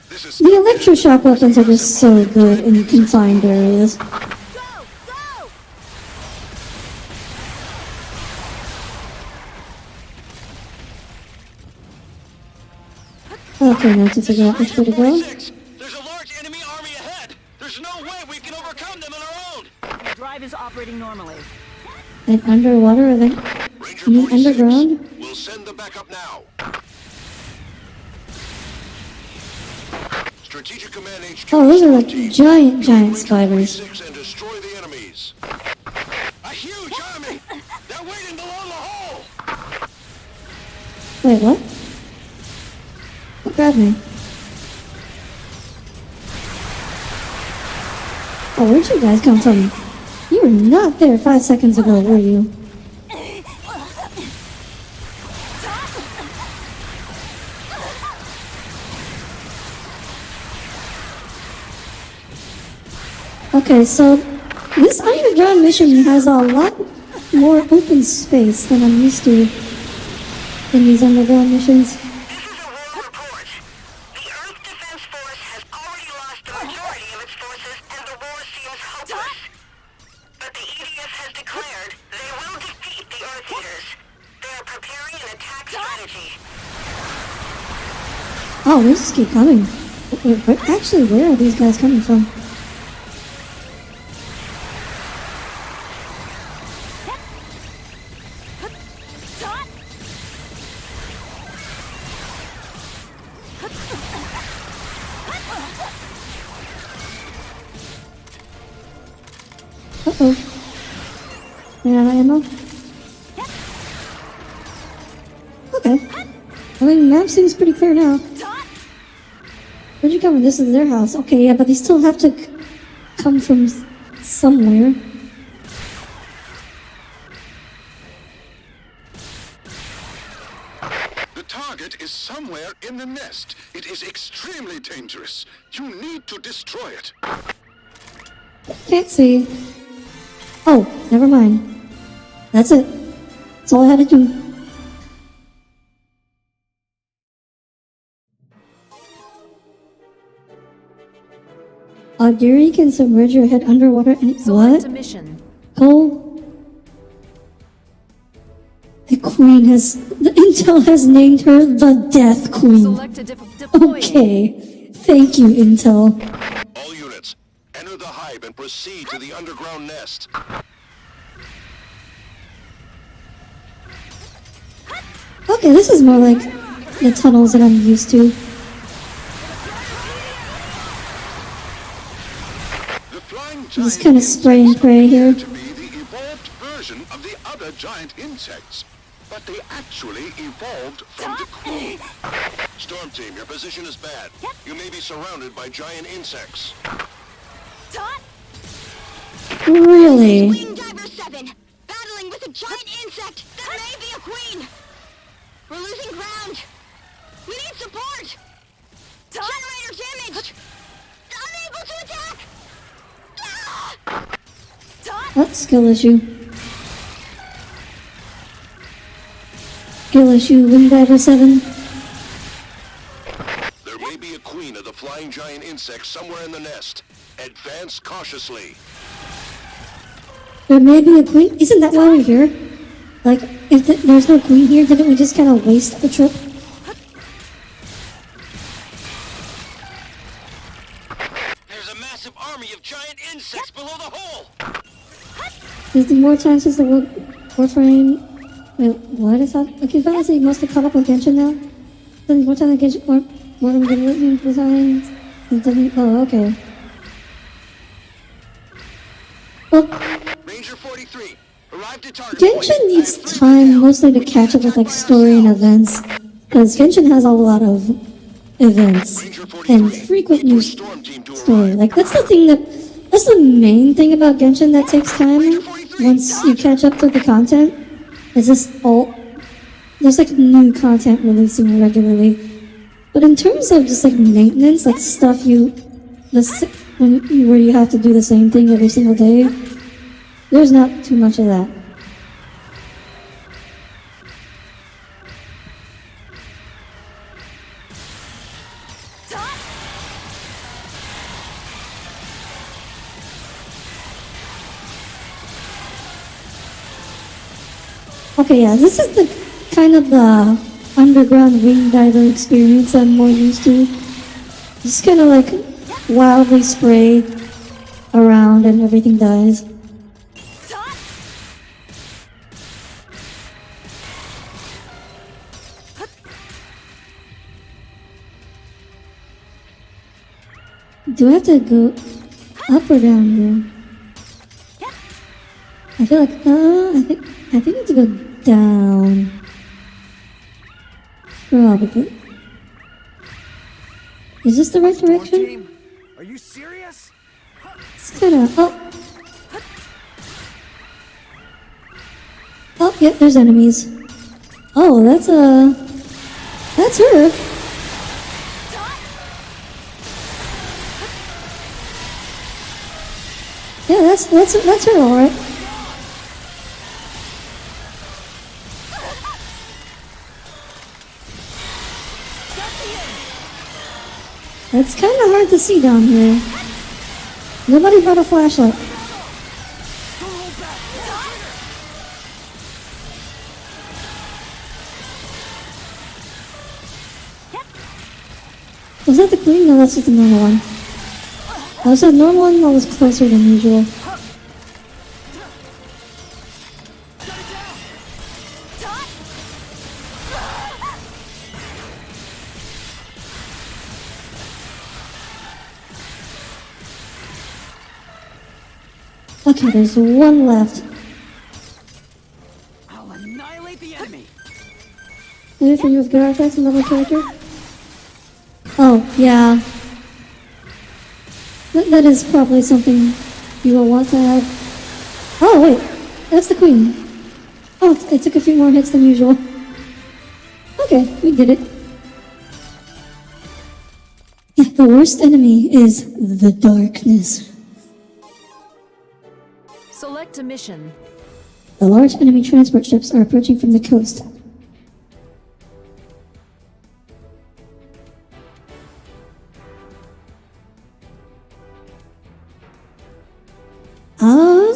This is The electroshock weapons are just so good in confined areas. Okay, now to figure out which way to go. There's a large enemy army ahead. There's no way we can overcome them on our own. The drive is operating normally. An underwater event. Ranger You mean 46, underground? we'll send the backup now. Strategic Command HQ. Oh, those are like Team. giant Ranger spiders. 46 and destroy the enemies. A huge army. They're waiting below the hole. Wait, what? What grabbed me? Oh, where'd you guys come from? You were not there 5 seconds ago, were you? Okay, so this underground mission has a lot more open space than I'm used to in these underground missions. This is a war report. The Earth Defense Force has already lost the majority of its forces and the war seems hopeless. But the EDF has declared they will defeat the Earth Eaters. They are preparing an attack strategy. Oh, they just keep coming. Actually, where are these guys coming from? Uh-oh. Ran out of ammo? Okay. I mean, map seems pretty clear now. Where'd you come from? This is their house. Okay, yeah, but they still have to come from somewhere. The target is somewhere in the nest. It is extremely dangerous. You need to destroy it. Can't see. Oh, never mind. That's it. That's all I had to do. Audire can submerge your head underwater and Select a what? mission. Cole? The Queen has... The Intel has named her the Death Queen. Select a deploying. Okay. Thank you, Intel. All units, enter the hive and proceed to the underground nest. Okay, this is more like the tunnels that I'm used to. The flying Just giant kind of spray and pray here. to be the evolved version of the other giant insects, but they actually evolved from the queen. Storm team, your position is bad. You may be surrounded by giant insects. Really? Wing Diver 7, battling with a giant insect that may be a queen. We're losing ground. We need support. Generator damaged. Unable to attack. Ah! What skill issue? Skill issue, Wing Diver 7. There may be a queen of the flying giant insects somewhere in the nest. Advance cautiously. There may be a queen. Isn't that why we're here? Like, if there's no queen here, didn't we just kind of waste the trip? There's a massive army of giant insects below the hole! There's more chances the Warframe. Wait, what is that? Okay, if I say mostly caught up with Genshin now. Then more time to Genshin, more than Genshin designs. Oh, okay. Well, Ranger 43, arrived at target Genshin point. needs I have 3 time down. mostly to catch up with like story and events, because Genshin has a lot of events Ranger 43, and frequent wait for news storm team to story. arrive. Like that's the main thing about Genshin that takes time. Once you catch up to the content, it's just there's like new content releasing regularly. But in terms of just like maintenance, like stuff where you have to do the same thing every single day, there's not too much of that. Okay, yeah, this is the kind of the underground wing diver experience I'm more used to. Just kind of like wildly spray around and everything dies. Do I have to go up or down here? I feel like, I think I have to go down. Probably. Is this the right direction? Team, are you serious? It's kinda, oh, yeah, there's enemies. Oh, that's her. Yeah, that's her, alright. It's kind of hard to see down here. Nobody brought a flashlight. Was that the queen? No, that's just a normal one. That was a normal one that was closer than usual. Okay, there's one left. I'll annihilate the enemy. Anything with good artifacts and level character? Oh, yeah. That is probably something you will want to have. Oh, wait. That's the queen. Oh, it took a few more hits than usual. Okay, we did it. Yeah, the worst enemy is the darkness. Select a mission. The large enemy transport ships are approaching from the coast.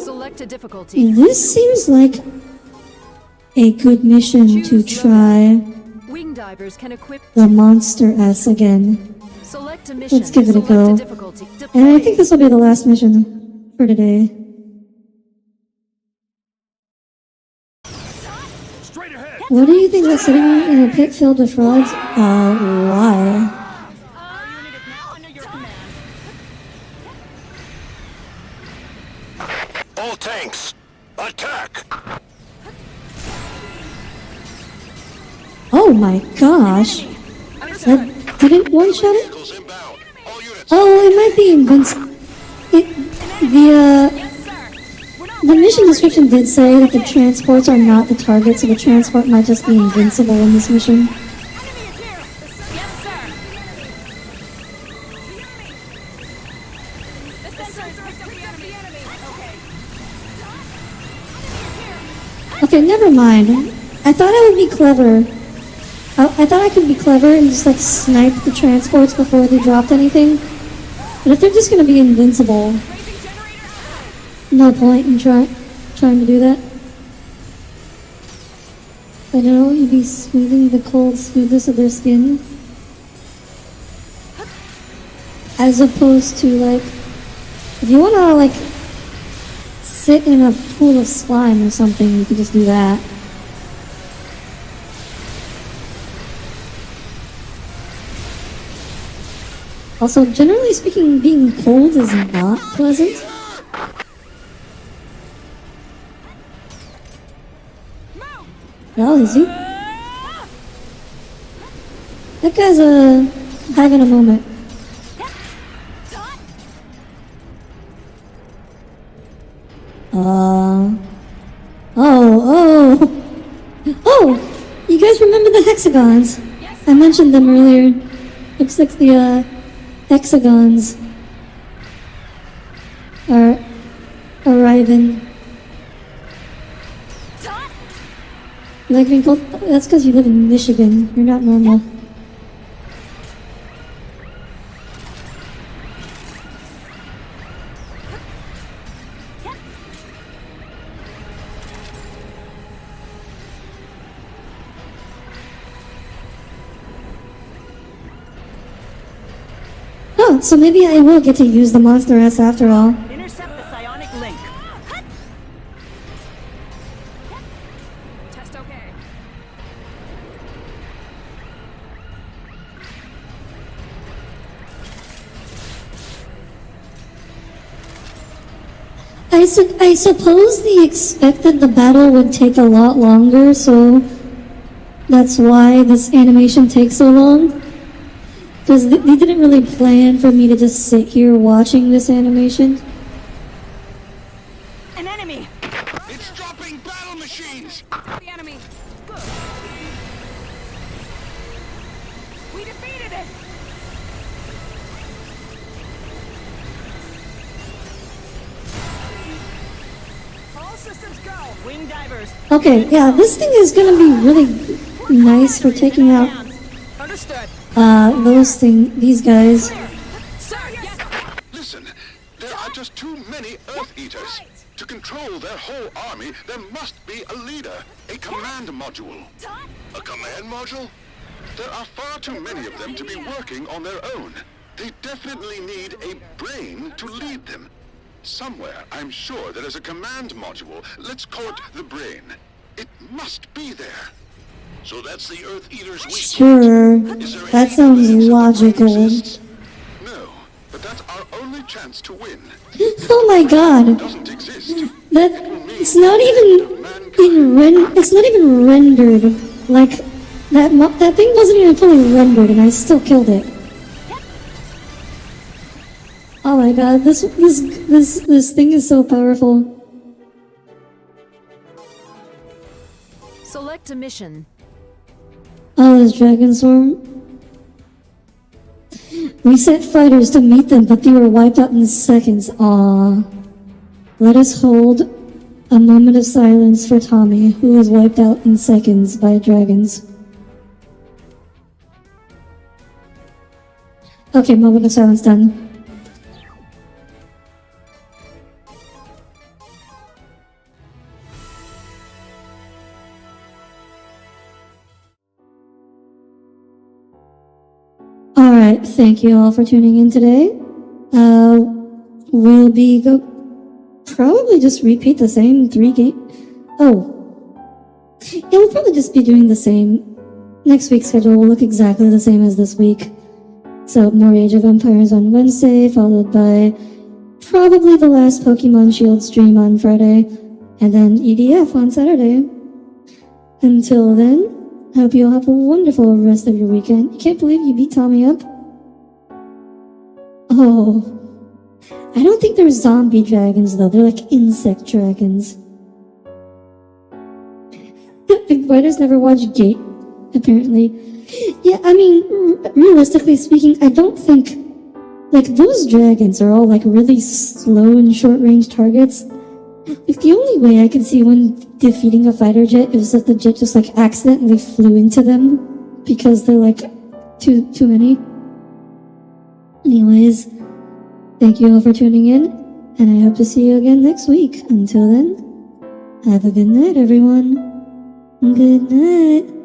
Select a difficulty. This seems like a good mission to try Wing divers can equip. the Monster S again. Select a mission. Let's give it a Select go. difficulty. And I think this will be the last mission for today. Straight ahead. What do you think about sitting in a pit filled with frogs? Why? Our unit is now under your command. All tanks, attack! Oh my gosh. That didn't one-shot it? Vehicles inbound. All units. Oh, it might be invincible. The mission description did say that the transports are not the target, so the transport might just be invincible in this mission. Enemy is here. Yes, sir. The sensor has picked up the enemy. Okay. Okay, never mind. I thought I would be clever. I thought I could be clever and just like snipe the transports before they dropped anything. But if they're just gonna be invincible, no point in trying. trying to do that. I don't know, you'd be smoothing the cold smoothness of their skin. As opposed to, like, if you wanna, like, sit in a pool of slime or something, you could just do that. Also, generally speaking, being cold is not pleasant. Oh, is he? That guy's having a moment. Oh! You guys remember the hexagons? I mentioned them earlier. Looks like the hexagons are arriving. You like being cold? That's because you live in Michigan. You're not normal. Oh, so maybe I will get to use the monster S after all. Intercept the psionic link. Test okay. I suppose they expected the battle would take a lot longer, so that's why this animation takes so long. Because they didn't really plan for me to just sit here watching this animation. An enemy. It's dropping battle machines! The enemy. Good. We defeated it. All systems go. Wing divers. Okay, yeah, this thing is gonna be really nice for taking out Understood. these guys. Sir, yes. Listen, there are just too many Earth Eaters. To control their whole army, there must be a leader, a command module. A command module? There are far too many of them to be working on their own. They definitely need a brain to lead them. Somewhere, I'm sure there is a command module. Let's call it the brain. It must be there. So that's the Earth Eater's weak Sure, point. Is there that any sounds evidence that the brain logical. exists? No, but that's our only chance to win. Oh my god, It doesn't exist. that it's not even rendered. Like that thing wasn't even fully rendered, and I still killed it. Oh my god, this thing is so powerful. Select a mission. Oh, this dragon swarm. We sent fighters to meet them, but they were wiped out in seconds. Aww. Let us hold a moment of silence for Tommy, who was wiped out in seconds by dragons. Okay, moment of silence done. Alright, thank you all for tuning in today. We'll be probably just repeat the same 3 games. Oh. Yeah, we'll probably just be doing the same. Next week's schedule will look exactly the same as this week. So, more Age of Empires on Wednesday, followed by probably the last Pokemon Shield stream on Friday, and then EDF on Saturday. Until then, I hope you all have a wonderful rest of your weekend. You can't believe you beat Tommy up? Oh. I don't think they're zombie dragons, though. They're like insect dragons. Big Brothers never watched Gate, apparently. Yeah, I mean, realistically speaking, I don't think... Like, those dragons are all, like, really slow and short-range targets. Like, the only way I can see when defeating a fighter jet is that the jet just, like, accidentally flew into them. Because they're, like, too many. Anyways, thank you all for tuning in, and I hope to see you again next week. Until then, Have a good night, everyone. Good night.